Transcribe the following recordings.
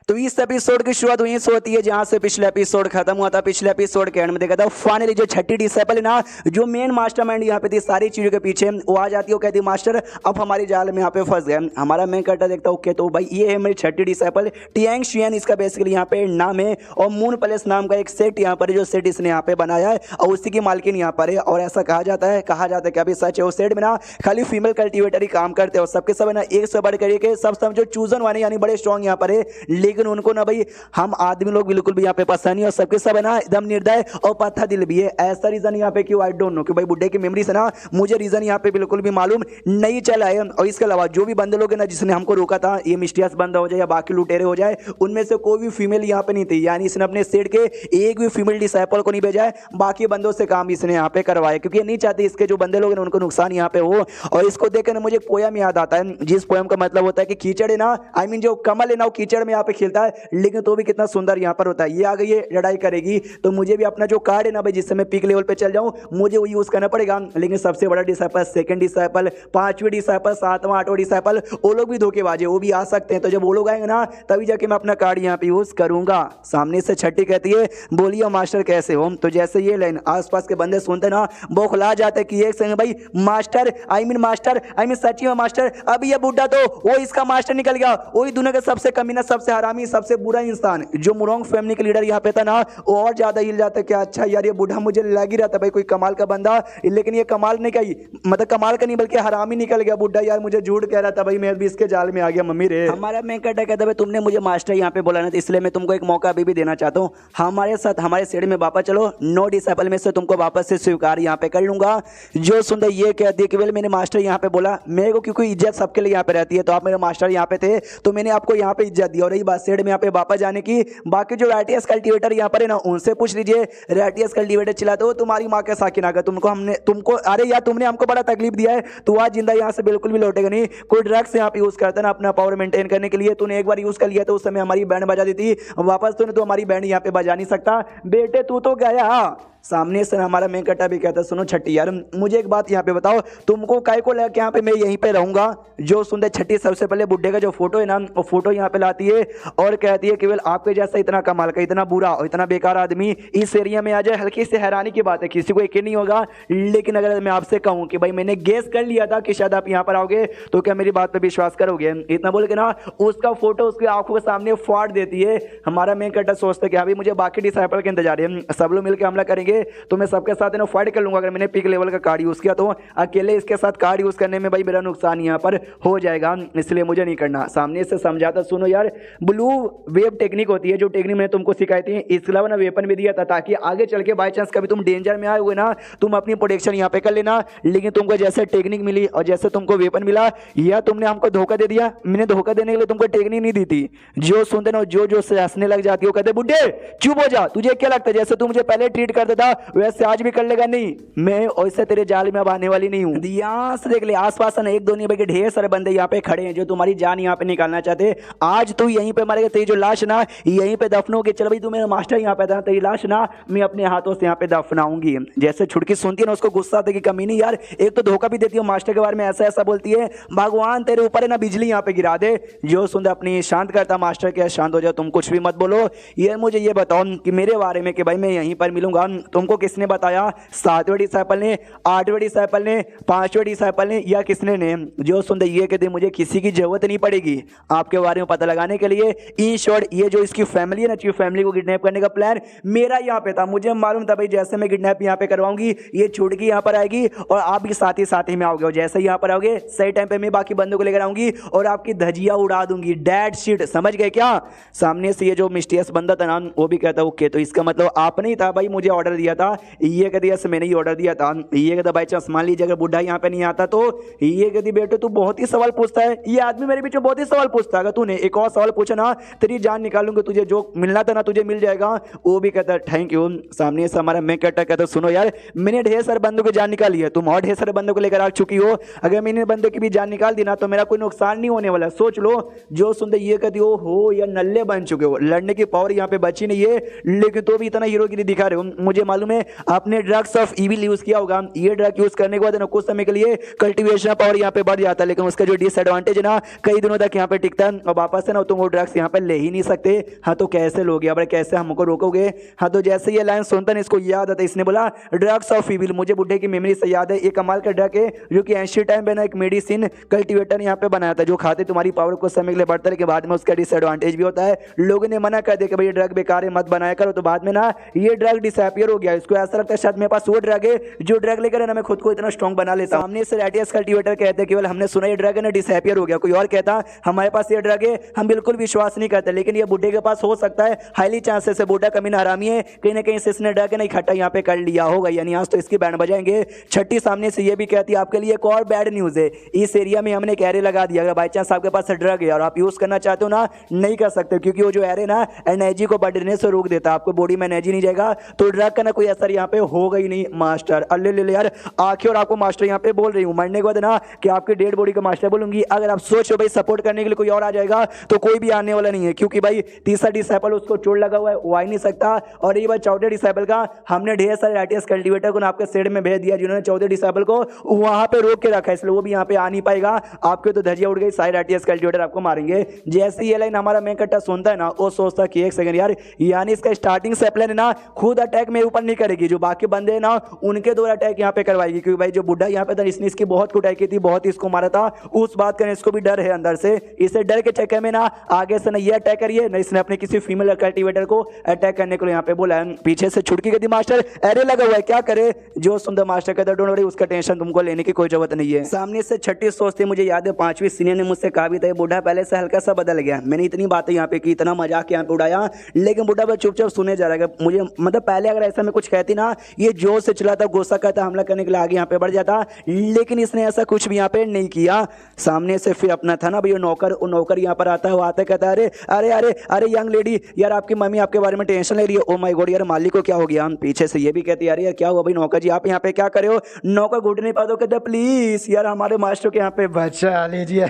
तो इस एपिसोड की शुरुआत वहीं से होती है जहां से पिछले एपिसोड खत्म हुआ था। पिछले एपिसोड के एंड में देखा था फाइनली जो छठी डिसेबल है ना, जो मेन मास्टरमाइंड यहाँ पे थी सारी चीजों के पीछे, वो आ जाती है। वो कहती है मास्टर अब हमारी जाल में यहाँ पे फंस गए। हमारा मेन कैरेक्टर देखता ओके तो भाई ये है मेरी छठी डिसेबल टियांग शियन, इसका बेसिकली यहाँ पे नाम है। और मून पैलेस नाम का एक सेट यहाँ पर जो सेट इसने यहाँ पे बनाया है और उसी की मालकिन यहाँ पर है। और ऐसा कहा जाता है कि अभी सच है उस सेट में ना खाली फीमेल कल्टिवेटर ही काम करते हैं और सबके सब है ना एक से बढ़ कर सब जो चूजन वाले यानी बड़े स्ट्रॉन्ग यहाँ पर है। लेकिन उनको ना भाई हम आदमी लोग बिल्कुल भी यहाँ पे पसंद नहीं और सबके सब है ना एकदम निर्दय और पत्थर दिल भी है। ऐसा रीजन यहाँ पे क्यों आई डोंट नो कि भाई बुड्ढे की मेमोरी से ना मुझे रीजन यहाँ पे बिल्कुल भी मालूम नहीं चला है। और इसके अलावा जो भी बंदे लोग है ना जिसने हमको रोका था ये मिस्टीरियस बंदा हो जाए या बाकी लुटेरे हो जाए, उनमें से कोई भी फीमेल यहाँ पे नहीं थी। यानी इसने अपने सेट के एक भी फीमेल डिसाइपल को नहीं भेजा है, बाकी बंदों से काम इसने यहाँ पे करवाया क्योंकि ये नहीं चाहती इसके जो बंदे लोग हैं उनको नुकसान यहाँ पे हो। और इसको देखकर मुझे पोयम याद आता है, जिस पोयम का मतलब होता है कि कीचड़ है ना, आई मीन जो कमल है ना वो कीचड़ में यहाँ पे खिलता है लेकिन तो भी कितना सुंदर यहाँ पर होता है। ये आ गई है लड़ाई करेगी तो मुझे भी अपना जो कार्ड है ना भाई जिससे मैं पीक लेवल पे चल जाऊं मुझे वो यूज करना पड़ेगा। लेकिन सबसे बड़ा डिसाइपल, सेकंड डिसाइपल, पांचवी डिसाइपल, सातवां आठवां डिसाइपल, वो लोग भी धोखेबाज है, वो भी आ सकते हैं। तो जब वो लोग आएंगे ना तभी जाके मैं अपना कार्ड यहाँ पे यूज करूंगा। सामने से छठी कहती है बोलिए मास्टर कैसे हो। तो जैसे ये लाइन आसपास के बंदे सुनते ना बौखला जाते कि एक संग भाई मास्टर आई मीन सच्ची में मास्टर, अब ये बुड्ढा तो वो इसका मास्टर निकल गया, वही दुनिया का सबसे कमीना, सबसे हरामी, सबसे बुरा इंसान। जो मुरोंग फैमिली के लीडर यहाँ पे था ना वो और ज्यादा हिल जाता क्या अच्छा यार ये बुढ़ा मुझे लग ही रहा था भाई कोई कमाल का बंदा, लेकिन ये कमाल नहीं कही मतलब कमाल का नहीं बल्कि हरामी निकल गया बुढ़ा। यार मुझे झूठ कह रहा था भाई, मैं भी इसके जाल में आ गया मम्मी रे। हमारा मैं कहता भाई तुमने मुझे मास्टर यहाँ पे बोला ना तो इसलिए मैं तुमको एक मौका अभी भी देना चाहता हूँ। हमारे साथ हमारे सेड में वापस चलो, 9 डिसेबल में से तुमको वापस से स्वीकार यहाँ पे कर लूंगा। जो सुंदर ये कह दी कि मैंने मास्टर यहाँ पे बोला, मेरे को क्योंकि इज्जत सबके लिए यहाँ पे रहती है तो आप मेरे मास्टर यहाँ पे थे तो मैंने आपको यहाँ पे इज्जत दी। और रही बात सेड में यहाँ पे वापस जाने की, बाकी जो रैटियस कल्टीवेटर यहाँ पर है ना उनसे पूछ लीजिए, रैटियस कल्टीवेटर चलाते हो तुम्हारी माँ के साकिन आकर तुमको अरे यार तुमने हमको बड़ा तकलीफ दिया है, तू आज जिंदा यहाँ से बिल्कुल भी लौटेगा नहीं। कोई ड्रग्स यहाँ पे यूज करता है ना अपना पावर मेंटेन करने के लिए, तूने एक बार यूज कर लिया तो उस समय हमारी बैंड बजा दी थी, वापस तूने तो हमारी बैंड यहाँ पे बजा नहीं सकता बेटे, तू तो गया। सामने से हमारा मेन कट्टा भी कहता है सुनो छठी यार मुझे एक बात यहाँ पे बताओ, तुमको काय को लेके यहाँ पे मैं यहीं पे रहूंगा। जो सुंदर छठी सबसे पहले बुड्ढे का जो फोटो है ना वो फोटो यहाँ पे लाती है और कहती है केवल आपके जैसा इतना कमाल का, इतना बुरा और इतना बेकार आदमी इस एरिया में आ जाए। हल्की से हैरानी की बात है, किसी को यकीन नहीं होगा, लेकिन अगर मैं आपसे कहूँ कि भाई मैंने गेस कर लिया था कि शायद आप यहाँ पर आओगे तो क्या मेरी बात पर विश्वास करोगे। इतना बोल के ना उसका फोटो उसकी आंखों के सामने फाड़ देती है। हमारा मेन कट्टा सोचता है कि अभी मुझे बाकी डिसाइपल के इंतजार है, सब लोग मिलकर हमला करेंगे तो मैं सबके साथ ना फाइट कर लूंगा। अगर मैंने पीक लेवल का कार्ड यूज किया तो अकेले इसके साथ कार्ड यूज करने में भाई मेरा नुकसान यहाँ पर हो जाएगा, इसलिए मुझे नहीं करना। सामने से समझाता सुनो यार ब्लू वेव टेक्निक होती है जो टेक्निक मैंने तुमको सिखाई थी, इसके अलावा ना वेपन भी दिया था ताकि आगे चल के बाई चांस कभी तुम डेंजर में आए हुए ना तुम अपनी प्रोटेक्शन यहाँ पे कर लेना। लेकिन तुमको जैसे टेक्निक मिली और जैसे तुमको वेपन मिला या तुमने हमको धोखा दे दिया, मैंने धोखा देने के लिए तुमको टेक्निक नहीं दी थी। जो सुनते ना जो से हंसने लग जाती हो कहते बुड्ढे चुप हो जा, तुझे क्या लगता है जैसे तू मुझे पहले ट्रीट करता था वैसे आज भी कर लेगा। नहीं मैं वैसे तेरे जाल में अब आने वाली नहीं हूँ। यहाँ से देख ले आसपास ना एक दो नहीं बल्कि ढेर सारे बंदे यहाँ पे खड़े हैं जो तुम्हारी जान यहाँ पे निकालना चाहते। आज तू यहीं पे मरेगा, तेरी जो लाश ना यहीं पे दफनोगे। चल भाई तू मेरा मास्टर यहाँ पे था, तेरी लाश ना मैं अपने हाथों से यहाँ पे दफनाऊंगी। जैसे छुटकी सुनती है ना उसको गुस्सा आता है कि कमीनी यार एक तो धोखा भी देती है मास्टर के बारे में, ऐसा ऐसा बोलती है भगवान तेरे ऊपर है ना बिजली यहाँ पे गिरा दे। जो सुंदर अपनी शांत करता मास्टर के शांत हो जाओ, तुम कुछ भी मत बोलो। ये मुझे ये बताओ कि मेरे बारे में कि भाई मैं यहीं पर मिलूंगा तुमको किसने बताया, 7वें डिसाइपल ने, 8वें डिसाइपल ने, 5वें डिसाइपल ने या किसने ने। जो सुंदर ये कहते मुझे किसी की जरूरत नहीं पड़ेगी आपके बारे में पता लगाने के लिए। इन शॉर्ट ये जो इसकी फैमिली है ना चीफ फैमिली को किडनैप करने का प्लान मेरा यहाँ पे था, मुझे मालूम था भाई जैसे मैं किडनैप यहाँ पे करवाऊंगी ये छुटकी यहाँ पर आएगी और आप भी साथ ही में आओगे। और जैसे यहाँ पर आओगे सही टाइम पे मैं बाकी बंदों को लेकर आऊंगी और आपकी धजिया उड़ा दूंगी, डेड शिट, समझ गए क्या। सामने से ये जो मिस्टीरियस बंदा था ना वो भी कहता ओके तो इसका मतलब आपने ही था भाई मुझे ऑर्डर दिया था। ये कहती है मैंने ही ऑर्डर दिया था। ये कहता बाई चांस मान लीजिए अगर बुढ़ा यहाँ पे नहीं आता तो ये कहती बेटे तू बहुत ही सवाल पूछता है, ये आदमी मेरे पीछे बहुत ही सवाल पूछता है, अगर तूने एक और सवाल पूछा ना तेरी जान निकालूंगा, तुझे जो मिलना था ना तुझे मिल जाएगा। वो भी कहता थैंक यू। सामने से हमारा मैं कहता सुनो यार मैंने ढेर सारे बंदों की जान निकाली है, तुम और ढेर सारे बंदों को लेकर आ चुकी हो, अगर मैंने बंदे की भी जान निकाल दी ना तो मेरा कोई नुकसान नहीं होने वाला, सोच लो। जो सुनते ये कहती हो या नल्ले बन चुके हो, लड़ने की पावर यहाँ पे बची नहीं है लेकिन तो भी इतना हीरोगिरी दिखा रहे हो। मुझे मालूम है आपने ड्रग्स ऑफ इविल यूज किया होगा, ये ड्रग यूज करने के बाद ना कुछ समय के लिए कल्टीवेशन पावर यहाँ पे बढ़ जाता है लेकिन उसका जो डिसएडवांटेज है ना कई दिनों तक यहाँ पे टिकता है और वापस से ना तुम वो ड्रग्स यहाँ पे ले ही नहीं सकते। हाँ तो कैसे लोगे भाई, कैसे हमको रोकोगे। हाँ तो जैसे ये लाइन सुनता ना इसको याद आता, इसने बोला ड्रग्स ऑफ इविल। मुझे बुढ़े की मेमोरी से याद है, एक कमाल का ड्रग है जो कि एंशिएंट टाइम में ना एक मेडिसिन कल्टीवेटर यहाँ पे बनाया था, जो खाते तुम्हारी पावर को समय के लिए बढ़ता है, के बाद में उसका डिसएडवांटेज भी होता है। लोगों ने मना कर दिया कि भाई ये ड्रग बेकार है, मत बनाया करो। तो बाद में ना ये ड्रग डिसअपियर हो गया। इसको ऐसा लगता है शायद मेरे पास वो ड्रग है जो ड्रग लेकर ना मैं खुद को इतना स्ट्रॉन्ग बना लेता हूं। सामने से रेटियस कल्टीवेटर कहते हैं केवल हमने सुना ये ड्रग है ना डिसअपियर हो गया। कोई और कहता हमारे पास ये ड्रग है, हम बिल्कुल विश्वास नहीं करते, लेकिन ये बुढ़े के पास हो सकता है, हाईली चांसेस है। बुढ़ा कमीना हरामी है, कहीं ना कहीं से इसने ड्रग है ना इकट्ठा यहाँ पे कर लिया होगा, यानी आज तो इसकी बैंड बजाएंगे। छठी सामने से ये भी कहती है आपके लिए एक और बैड न्यूज है, इस एरिया में हमने एक एरे लगा दिया। अगर बाई चांस आपके पास ड्रग है और आप यूज करना चाहते हो ना, नहीं कर सकते, क्योंकि वो जो एरे ना एनर्जी को बढ़ने से रोक देता है, आपको बॉडी में एनर्जी नहीं जाएगा, तो ड्रग का ना कोई असर यहाँ पे होगा ही नहीं। मास्टर अल्ले ले यार आखिर, और आपको मास्टर यहाँ पे बोल रही हूँ, मरने के बाद ना कि आपके डेड बॉडी का मास्टर बोलूंगी। अगर आप सोचो भाई सपोर्ट करने के लिए कोई और आ जाएगा तो कोई भी आने वाला नहीं है, क्योंकि भाई तीसरा डिसेबल उसको चोट लगा हुआ है, वो आ नहीं सकता। और ये बात चौथे डिसेबल का, हमने ढेर सारे राइटियस कल्टीवेटर को आपके सेड में भेज दिया जिन्होंने चौथे डिसेबल को वहां पे रोक के रखा है, इसलिए वो भी यहाँ पे आ नहीं पाएगा। आपके तो धजिया उड़ गई, सारे राइटियस कल्टीवेटर आपको मारेंगे। जैसे ये लाइन हमारा मेन कट्टा सुनता है ना, वो सोचता कि एक सेकंड यार, यानी इसका स्टार्टिंग से प्लान है ना खुद अटैक मेरे ऊपर नहीं करेगी, जो बाकी बंदे हैं ना उनके द्वारा अटैक यहाँ पे करवाएगी, क्योंकि भाई जो बुढ़ा यहाँ पे था इसने इसकी बहुत कुटाई की थी, बहुत इसको मारा था, उस बात का इसको भी डर है अंदर से। इसे डर के चक्कर में ना आगे से ना ये अटैक करिए ना, इसने अपने किसी फीमेल कल्टीवेटर को अटैक करने को यहाँ पे बोला है। पीछे से छुटकी गई मास्टर, अरे लगा हुआ है, क्या करे। जो सुंदर मास्टर कहता डोंट वरी, उसका टेंशन तुमको लेने की कोई जरूरत नहीं है। सामने से छठी सोचते, मुझे याद है 5वीं सीनियर ने मुझसे कहा भी था बुढ़ा पहले से हल्का सा बदल गया। मैंने इतनी बातें यहाँ पे की, इतना मजाक यहाँ पे उड़ाया, लेकिन बुढ़ा बस चुपचाप सुने जा रहा है। मुझे मतलब पहले अगर ऐसा मैं कुछ कहती ना, ये जोर से चिल्लाता, गुस्सा करता, हमला करने के लिए आगे यहाँ पे बढ़ जाता, लेकिन इसने ऐसा कुछ भी यहाँ पे नहीं किया। सामने से फिर अपना था ना भैया नौकर, वो नौकर यहाँ पर आता है, वो आता कहता है अरे अरे अरे अरे यंग लेडी यार, आपकी मम्मी आपके बारे में टेंशन ले रही है। ओ माय गॉड यार, मालिक को क्या हो गया। पीछे से ये भी कहती है अरे यार क्या हुआ भाई नौकर जी, आप यहाँ पे क्या करे हो। नौकर घुट नहीं पाता, कहता प्लीज यार हमारे मास्टर के यहाँ पे बचा लीजिए।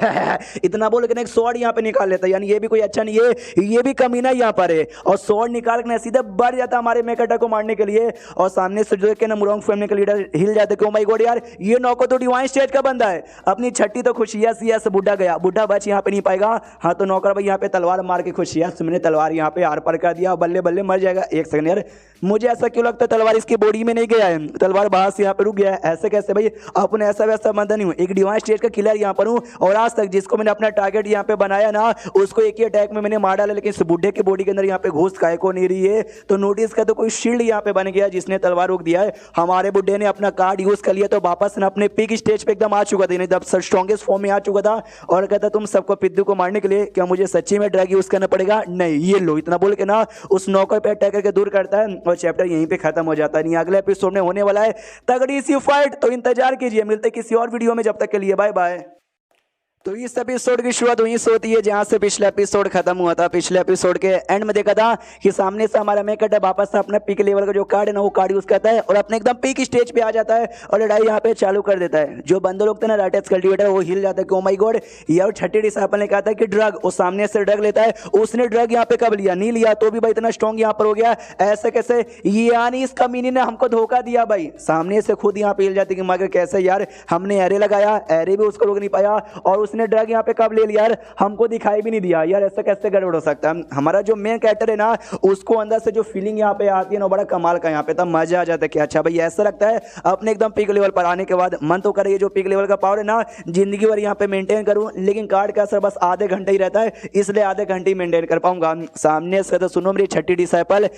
इतना बोल के एक स्वॉर्ड यहाँ पे निकाल लेता, यानी ये भी कोई अच्छा नहीं है, ये भी कमीना यहाँ पर है। और स्वॉर्ड निकाल के सीधे बढ़ जाता हमारे मेकटा को मारने के लिए, और सामने से जो ना मुरोंग फैमिली का लीडर हिल जाते कि ओ माय गॉड यार, ये नौकर तो डिवाइन स्टेज का बंदा है। अपनी छठी तो खुशियां सिया से बुढ़ा गया, बुढ़ा बच यहाँ पे नहीं पाएगा। हाँ तो नौकर भाई यहाँ पे तलवार मार के खुशियां, मैंने तलवार यहाँ पे आर पार कर दिया, बल्ले बल्ले मर जाएगा। एक सेकंड यार, मुझे ऐसा क्यों लगता है तलवार इसकी बॉडी में नहीं गया है, तलवार बाहर से यहाँ पे रुक गया है। ऐसे कैसे भाई, अपने ऐसा वैसा बंदा नहीं हूँ, एक डिवाइन स्टेज का किलर यहाँ पर हूँ, और आज तक जिसको मैंने अपना टारगेट यहाँ पे बनाया ना, उसको एक ही अटैक में मैंने मार डाला, लेकिन इस बुढ़े की बॉडी के अंदर यहाँ पे घुस काय को नहीं रही है। तो नोटिस कर, तो कोई शील्ड यहाँ पे बन गया जिसने तलवार रोक दिया है। हमारे बुढ़े ने अपना कार्ड यूज कर लिया, तो वापस ना अपने पीक स्टेज पे एकदम आ चुका था, नहीं तब स्ट्रॉन्गेस्ट फॉर्म में आ चुका था, और कहता तुम सबको पिद्दू को मारने के लिए क्या मुझे सच्ची में ड्रग यूज करना पड़ेगा। नहीं ये लो, इतना बोल के ना उस नौकर पे अटैक करके दूर करता है, और चैप्टर यहीं पे खत्म हो जाता है। नहीं अगले एपिसोड में होने वाला है तगड़ी सी फाइट, तो इंतजार कीजिए। मिलते किसी और वीडियो में, जब तक के लिए बाय बाय। तो इस एपिसोड की शुरुआत वहीं से होती है जहां से पिछला एपिसोड खत्म हुआ था। पिछले एपिसोड के एंड में देखा था कि सामने से हमारा मेकट है, वापस से अपना पीक लेवल का जो कार्ड है ना वो कार्ड यूज करता है, और अपने एकदम पीक स्टेज पे आ जाता है, और लड़ाई यहाँ पे चालू कर देता है। जो बंदे लोग थे ना राइटेक्स कल्टीवेटर, वो हिल जाता है कि ओ माय गॉड, यार छठी डिसाइपल ने कहा था कि ड्रग, वो सामने से ड्रग लेता है, उसने ड्रग यहाँ पे कब लिया, नहीं लिया, तो भी भाई इतना स्ट्रॉन्ग यहाँ पर हो गया, ऐसे कैसे, यानी इस कमीनी ने हमको धोखा दिया भाई। सामने से खुद यहाँ पे हिल जाती कि मगर कैसे यार, हमने एरे लगाया, एरे भी उसको रोक नहीं पाया, और उसने ड्रग यहाँ पे कब ले लिया यार, हमको दिखाई भी नहीं दिया यार, ऐसा कैसे गड़बड़ हो सकता है। हमारा जो मेन कैरेक्टर है ना, उसको अंदर से जो फीलिंग यहाँ पे आती है ना, बड़ा कमाल का यहाँ पे, तब मजा आ जाता है कि अच्छा भाई ऐसा लगता है अपने एकदम पीक लेवल पर आने के बाद मन तो करे जो पीक लेवल का पावर है ना जिंदगी भर यहाँ पे मेंटेन करूं, लेकिन कार्ड का असर बस आधे घंटे ही रहता है, इसलिए आधे घंटे ही मेंटेन कर पाऊंगा। सामने से तो सुनो मेरी छठी डिसाइपल,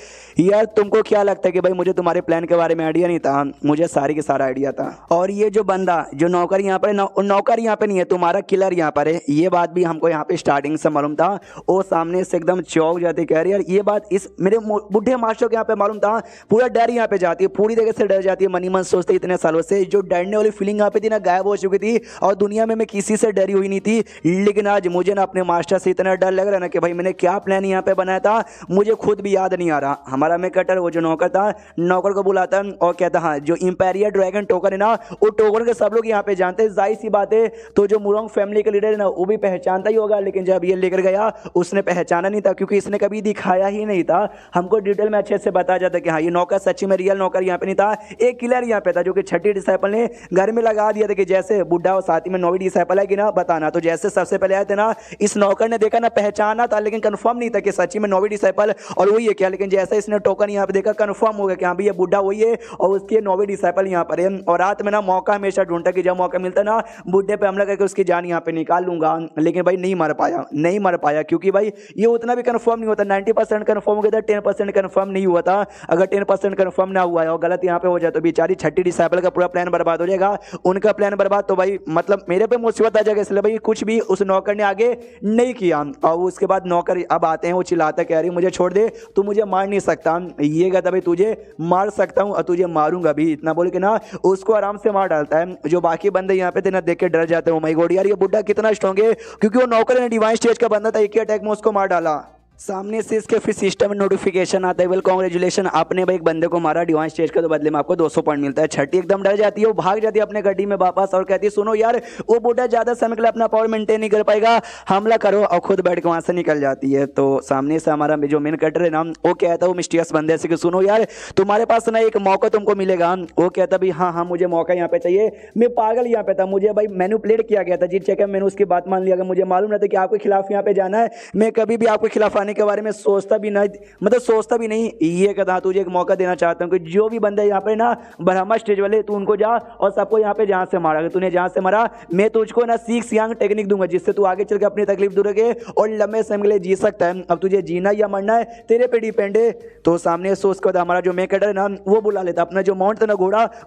यार तुमको क्या लगता है कि भाई मुझे तुम्हारे प्लान के बारे में आइडिया नहीं था, मुझे सारी के सारा आइडिया था। और ये जो बंदा जो नौकर यहाँ पर नौकर यहाँ पे नहीं है, तुम्हारा किलर यहाँ पर है, ये बात भी हमको यहाँ पे स्टार्टिंग से मालूम था। वो सामने से एकदम चौक जाती, कह रही यार ये बात इस मेरे बुढ़े मास्टर को यहाँ पे मालूम था, पूरा डर यहाँ पे जाती है, पूरी तरह से डर जाती है, मनी मन सोचते इतने सालों से जो डरने वाली फीलिंग यहाँ पे थी ना गायब हो चुकी थी, और दुनिया में मैं किसी से डरी हुई नहीं थी। लेकिन आज मुझे ना अपने मास्टर से इतना डर लग रहा है ना कि भाई मैंने क्या प्लान यहाँ पे बनाया था मुझे खुद भी याद नहीं आ रहा। हमारा मैं कटर वो जो नौकर था, नौकर को बुलाता और कहता हाँ जो इंपेरियल ड्रैगन टोकन है ना, वो टोकन के सब लोग यहाँ पे जानते हैं, जाहिर सी बात है। तो जो मुरोंग फैमिली फैमिली का लीडर है ना वो भी पहचानता ही होगा, लेकिन जब ये लेकर गया उसने पहचाना नहीं था, क्योंकि इसने कभी दिखाया ही नहीं था। हमको डिटेल में अच्छे से बताया जाता कि हाँ ये नौकर सच्ची में रियल नौकर यहाँ पे नहीं था, एक किलर यहाँ पे था जो कि छठी डिसाइपल ने घर में लगा दिया था कि जैसे बुढ़ा और साथ ही में नौवीं डिसाइपल है कि ना बताना। तो जैसे सबसे पहले आए थे ना, इस नौकर ने देखा ना, पहचाना था लेकिन कंफर्म नहीं था कि सच्ची में नौवीं डिसाइपल और वही है क्या, लेकिन जैसे इसने टोकन यहाँ पे देखा कंफर्म हो गया कि हाँ भाई ये बुढ़ा वही है और उसकी नौवीं डिसाइपल यहाँ पर है। और रात में ना मौका हमेशा ढूंढता कि जब मौका मिलता ना बुढ़े पे हमला करके उसकी जान यहाँ पे निकाल लूंगा, लेकिन भाई नहीं मर पाया क्योंकि भाई ये उतना भी कंफर्म नहीं होता। 90% कंफर्म हो गया था, 10% कंफर्म नहीं हुआ था। अगर 10% कंफर्म ना हुआ है और गलत यहाँ पे हो जाए तो बेचारी छठी डिसाइपल का पूरा प्लान बर्बाद हो जाएगा, उनका प्लान बर्बाद तो भाई मतलब मेरे पे मुसीबत आ जाएगा। इसलिए भाई कुछ भी उस नौकर ने आगे नहीं किया। और उसके बाद नौकर अब आते हैं, वो चिल्लाता कह रही मुझे छोड़ दे, तू मुझे मार नहीं सकता। ये कहता भाई तुझे मार सकता हूँ और तुझे मारूंगा भी, इतना बोल के ना उसको आराम से मार डालता है। जो बाकी बंदे यहाँ पे थे ना देख के डर जाते हैं, ओ माय गॉड यार ये बुड्ढा कितना स्ट्रॉन्ग है, क्योंकि वो नौकर ने डिवाइन स्टेज का बंदा था, एक ही अटैक में उसको मार डाला। सामने से इसके फिर सिस्टम में नोटिफिकेशन आता है, वेल कांग्रेचुलेशन आपने भाई एक बंदे को मारा डिवाइन स्टेज का, तो बदले में आपको 200 पॉइंट मिलता है। छठी एकदम डर जाती है, वो भाग जाती है अपने गड्डी में वापस और कहती है सुनो यार वो बूढ़ा ज्यादा समय के लिए अपना पावर मेंटेन नहीं कर पाएगा, हमला करो, और खुद बैठ के वहां से निकल जाती है। तो सामने से हमारा जो मेन कटर है ना वो कहता है वो मिस्टीरियस बंदे से कि सुनो यार तुम्हारे पास ना एक मौका तुमको मिलेगा। वो कहता भाई हाँ मुझे मौका यहाँ पे चाहिए, मैं पागल यहाँ पे था, मुझे भाई मैनिपुलेट किया गया था, जिस जगह मैंने उसकी बात मान लिया, मुझे मालूम रहता कि आपके खिलाफ यहाँ पे जाना है, मैं कभी भी आपके खिलाफ आने के बारे में सोचता भी नहीं। ये कहता तुझे एक मौका देना चाहता हूँ कि जो भी बंदे यहाँ पे ना ब्रह्मा स्टेज वाले तू उनको जा और सबको यहाँ पे जहाँ से मारा, अगर तूने जहाँ से मारा मैं तुझको ना सीख यांग टेक्निक दूंगा जिससे तू आगे चल के अपनी तकलीफ दूर रखे और लंबे समय के लिए जी सकता है। अब तुझे जीना या मरना है तेरे पे डिपेंड है। तो सामने से उसके बाद हमारा जो मेकटर है ना वो बुला लेता अपना जो माउंट था ना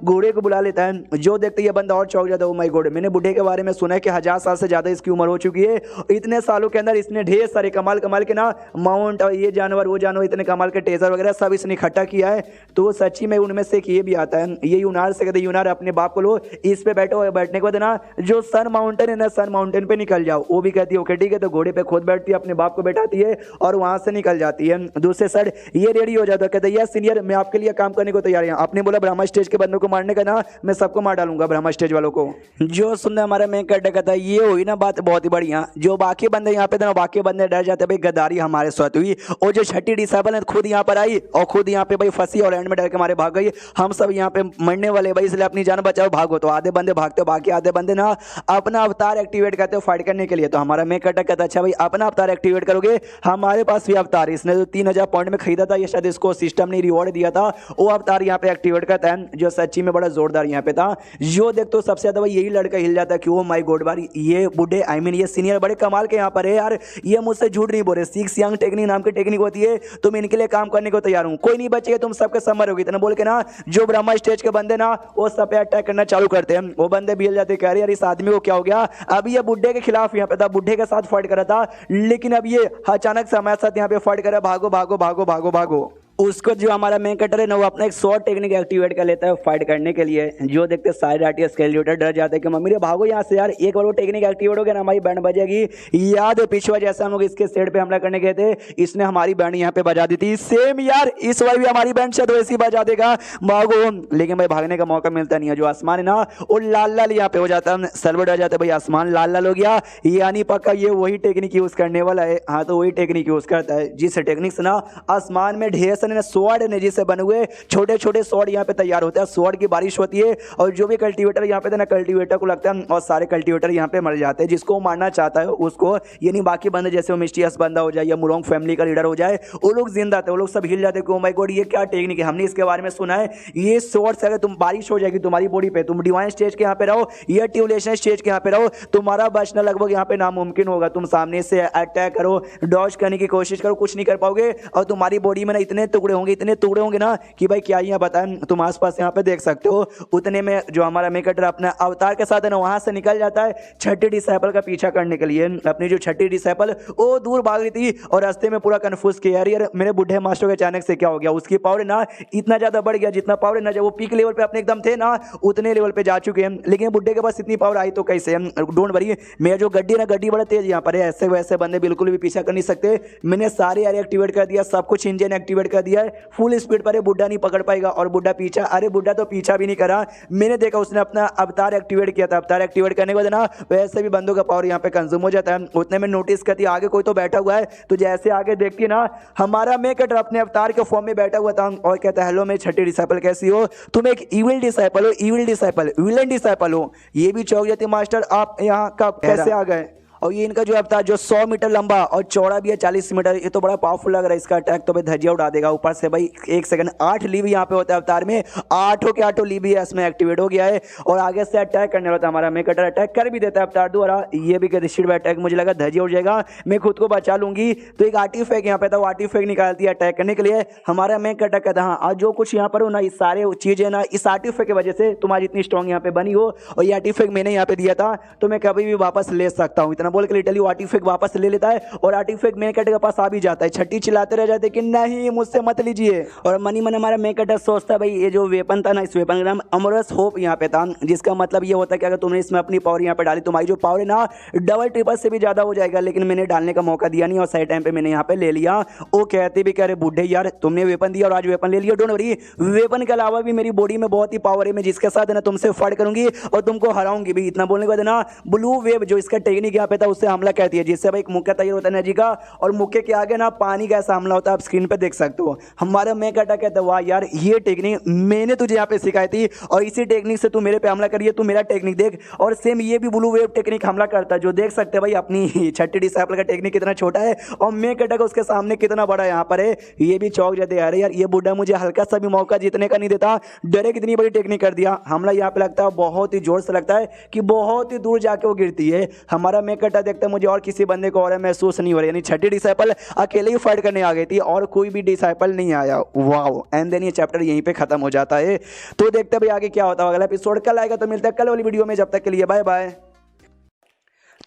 घोड़े को बुला लेता है। जो देखते ये बंदा और चौंक जाता है, ओ माय गॉड मैंने बुढ़े के बारे में सुना है कि 1000 साल से ज्यादा इसकी उम्र हो चुकी है, इतने सालों के अंदर इसने ढेर सारे कमाल के ना माउंट और ये जानवर वो जानवर इतने कमाल के टेजर वगैरह सब इसने इकट्ठा किया है। तो सच्ची में उनमें से एक ये भी आता है, ये यूनार से कहते यूनार अपने बाप को लो, इस पे बैठो, बैठने के बाद ना जो सन माउंटेन है ना सन माउंटेन पे निकल जाओ। वो भी कहती है ओके ठीक है, तो घोड़े पे खुद बैठती है, अपने बाप को बैठाती है और वहां से निकल जाती है। दूसरे साइड ये रेडी हो जाता है, कहते हैं सीनियर मैं आपके लिए काम करने को तैयार है। आपने बोला ब्रह्मा स्टेज के बंदों को मारने का ना, मैं सबको मार डालूंगा ब्रह्मा स्टेज वालों को। जो सुनने हमारा मैं कहता है ये हुई ना बात बहुत ही बढ़िया। जो बाकी बंदे यहाँ पे ना बाकी बंदे डर जाते भाई गद्दारी हमारे साथ हुई, और जो छठी डिसाइपल है खुद यहाँ पर आई और खुद यहाँ पे भाई फंसी और एंड में डर के मारे भाग गई। हम सब यहाँ पे मरने वाले भाई, इसलिए अपनी जान बचाओ भागो। तो आधे बंदे भागते हो, बाकी आधे बंदे ना अपना अवतार एक्टिवेट करते हो फाइट करने के लिए। तो हमारा मैं कहता अच्छा भाई अपना अवतार एक्टिवेट करोगे, हमारे पास भी अवतार, इसने जो 3000 पॉइंट में खरीदा था, ये शायद इसको सिस्टम ने रिवॉर्ड दिया था, वो अवतार यहाँ पे एक्टिवेट करता है, जो सच्ची में बड़ा जोरदार यहाँ पे था। जो देख तो सबसे ज्यादा भाई यही लड़का हिल जाता है कि ओ माय गॉड बार ये बुढ़े आई मीन ये सीनियर बड़े कमाल के यहाँ पर है यार, ये मुझसे झूठ नहीं बोल रहे, सिक्स यांग टेक्निक नाम की टेक्निक होती है, तुम इनके लिए काम करने को तैयार हूं, कोई नहीं बचेगा, तुम सबके सब मरोगे। इतना बोल के ना जो ब्रह्मा स्टेज के बंदे ना वो सब पे अटैक करना चालू करते हैं। वो बंदे भी हिल जाते, कह रहे यार इस आदमी को क्या हो गया, अभी ये बुढ़े के खिलाफ यहाँ पे था, बुढ़े के साथ फाइट कर रहा था, लेकिन अब ये अचानक से हमारे साथ यहाँ पे फाइट कर रहा है, भागो भागो भागो भागो भागो। उसको जो हमारा मेन कटर है ना वो अपना एक शॉर्ट टेक्निक एक्टिवेट कर लेता है फाइट करने के लिए। जो देखते सारे आर्टिस्ट स्केल्यूटर डर जाते हैं कि मम्मी रे भागो यहाँ से यार, एक बार वो टेक्निक एक्टिवेट हो गया ना हमारी बैंड बजेगी। याद है पिछवा जैसे हम लोग इसके सेट पे हमला करने गए थे, इसने हमारी बैंड यहाँ पे बजा दी थी, सेम यार इस बार भी हमारी बैंड शायद वैसी बजा देगा, भागो। लेकिन भाई भागने का मौका मिलता नहीं है। जो आसमान है ना वो लाल लाल यहाँ पे हो जाता है, सर्वर डर जाता है भाई आसमान लाल लाल हो गया, यानी पक्का ये वही टेक्निक यूज करने वाला है। हाँ तो वही टेक्निक यूज करता है जिस टेक्निक से ना आसमान में ढेर सारे स्वॉर्ड से बने हुए छोटे छोटे स्वॉर्ड यहाँ पे तैयार होते हैं, स्वॉर्ड की बारिश होती है और जो भी कल्टीवेटर यहाँ पे था ना कल्टीवेटर को लगता है और सारे कल्टीवेटर यहाँ पे मर जाते हैं। जिसको मारना चाहता है उसको, यानी बाकी बंदे जैसे वो मिस्टीरियस बंदा हो जाए या मुरोंग फैमिली का लीडर हो जाए, वो लोग जिंदा थे, वो लोग सब हिल जाते हैं कि ओ माय गॉड ये क्या टेक्निक है, हमने इसके बारे में सुना है, ये स्वॉर्ड से अगर तुम बारिश हो जाएगी तुम्हारी बॉडी पे, तुम डिवाइन स्टेज के यहाँ पे रहो या ट्यूलेशन स्टेज के यहाँ पे रहो, तुम्हारा बचना लगभग यहाँ पे नामुमकिन होगा। तुम सामने से अटैक करो, डॉज करने की कोशिश करो, कुछ नहीं कर पाओगे और तुम्हारी बॉडी में ना इतने टुकड़े होंगे ना कि भाई क्या यहाँ बताएं, तुम आसपास यहाँ पे देख सकते हो। उतने में जो हमारा मेकटर अपने अवतार के साथ है ना वहां से निकल जाता है छठी डिसाइपल का पीछा करने के लिए। अपनी जो छठी डिसाइपल वो दूर भाग रही थी और रास्ते में पूरा कंफ्यूज किया यार मेरे बुढ़े मास्टर के अचानक से क्या हो गया, उसकी पावर ना इतना ज्यादा बढ़ गया, जितना पावर ना जब वो पीक लेवल पे अपने एकदम थे ना उतने लेवल पे जा चुके हैं, लेकिन बुढ़े के पास इतनी पावर आई तो कैसे। डोंट वरी, मेरा जो गड्डी ना गड्डी बड़ा तेज यहाँ पर है, ऐसे वैसे बंदे बिल्कुल भी पीछा कर नहीं सकते। मैंने सारे यार एक्टिवेट कर दिया, सब कुछ इंजन एक्टिवेट कर दिया है, फुल स्पीड पर बुड्ढा नहीं पकड़ पाएगा और बुड्ढा पीछा, अरे बुड्ढा तो पीछा भी नहीं करा, मैंने देखा उसने अपना अवतार एक्टिवेट किया था। अवतार एक्टिवेट करने के बाद ना वैसे भी बंदों का पावर यहाँ पे कंज्यूम हो जाता है। उतने में नोटिस करती है आगे कोई तो बैठा हुआ है, तो जैसे आगे देखती है ना हमारा मेकटर अपने अवतार के फॉर्म में बैठा हुआ था और कहता है हेलो मैं छठी डिसाइपल कैसी हो, तुम एक इविल डिसाइपल हो, इविल डिसाइपल, विलन डिसाइपल हो। ये भी चौंक जाती मास्टर आप यहाँ कब कैसे आ गए। और ये इनका जो अवतार जो 100 मीटर लंबा और चौड़ा भी है 40 मीटर, ये तो बड़ा पावरफुल लग रहा है। इसका अटैक तो भाई धज्जियां उड़ा देगा। ऊपर से भाई एक सेकंड 8 लीव यहाँ पे होता है अवतार में, 8 के 8 लीव है इसमें एक्टिवेट हो गया है और आगे से अटैक करने वाला था हमारा मेकटर, अटैक कर भी देता है अवतार द्वारा। ये भी रिसीड अटैक मुझे लगा धज्जियां उड़ जाएगा, मैं खुद को बचा लूंगी। तो एक आर्टिफैक्ट यहाँ पे था, वो आर्टिफैक्ट निकालती है अटैक करने के लिए। हमारा मेकटर कहता है हाँ आज जो कुछ यहाँ पर हो ना ये सारे चीजें ना इस आर्टिफैक्ट की वजह से तुम्हारी इतनी स्ट्रॉन्ग यहाँ पे बनी हो और ये आर्टिफैक्ट मैंने यहाँ पे दिया था तो मैं कभी भी वापस ले सकता हूँ। इतना बोल के लिटरली आर्टिफैक्ट वापस ले लेता है और आर्टिफैक्ट मेकटर के पास आ भी जाता है। छठी चिल्लाते रह जाते कि नहीं मुझसे मत लीजिए। और मनी मन हमारा मेकटर सोचता है भाई ये जो वेपन था ना इस वेपन का नाम अमरस होप यहाँ पे था, जिसका मतलब ये होता है कि अगर तुमने इसमें अपनी पावर यहाँ पे डाली तुम्हारी जो पावर है ना डबल ट्रिपल से भी ज्यादा हो जाएगा, लेकिन मैंने डालने का मौका दिया नहीं और सही टाइम पे मैंने यहाँ पे ले लिया। वो कहते भी कह रहे बुढ़े यार तुमने वेपन दिया और आज वेपन ले लिया, डोंट वरी वेपन के अलावा भी मेरी बॉडी में बहुत ही पावर है, मैं जिसके साथ है ना तुमसे फाइट करूंगी और तुमको हराऊंगी भी। इतना बोलने के बाद ना ब्लू वेव जो इसका टेक्निक यहाँ पे था उससे हमला करती है, जिससे भाई एक मुक्का तैयार होता है एनर्जी का और मुक्के के आगे ना पानी का ऐसा हमला होता है, आप स्क्रीन पे देख सकते हो। हमारा मेकटर कहता है वाह यार ये टेक्निक मैंने तुझे यहाँ पे सिखाई थी और इसी टेक्निक से तू मेरे पे हमला करिए, तू मेरा टेक्निक देख। और सेम ये भी ब्लू वेव टेक्निक हमला करता है, जो देख सकते हैं भाई अपनी छठी डिसाइपल का टेक्निक कितना छोटा है और मेकटर का उसके सामने कितना बड़ा यहाँ पर है। ये भी चौक जाते हैं, अरे यार ये बुढ़ा मुझे हल्का सा भी मौका जीतने का नहीं देता, डायरेक्ट कितनी बड़ी टेक्निक कर दिया। हमला यहाँ पे लगता है बहुत ही जोर से लगता है कि बहुत ही दूर जाके वो गिरती है। हमारा मेकटर देखता है मुझे और किसी बंदे को और महसूस नहीं हो रहा, यानी छठी डिसाइपल अकेले ही फाइट करने आ गई थी और कोई भी डिसाइपल नहीं आया। वाओ एंड देन ये चैप्टर यहीं पे खत्म हो जाता है। तो देखते हैं भाई आगे क्या होता है। अगला एपिसोड कल आएगा, तो मिलता है कल वाली वीडियो में। जब तक के लिए बाय बाय।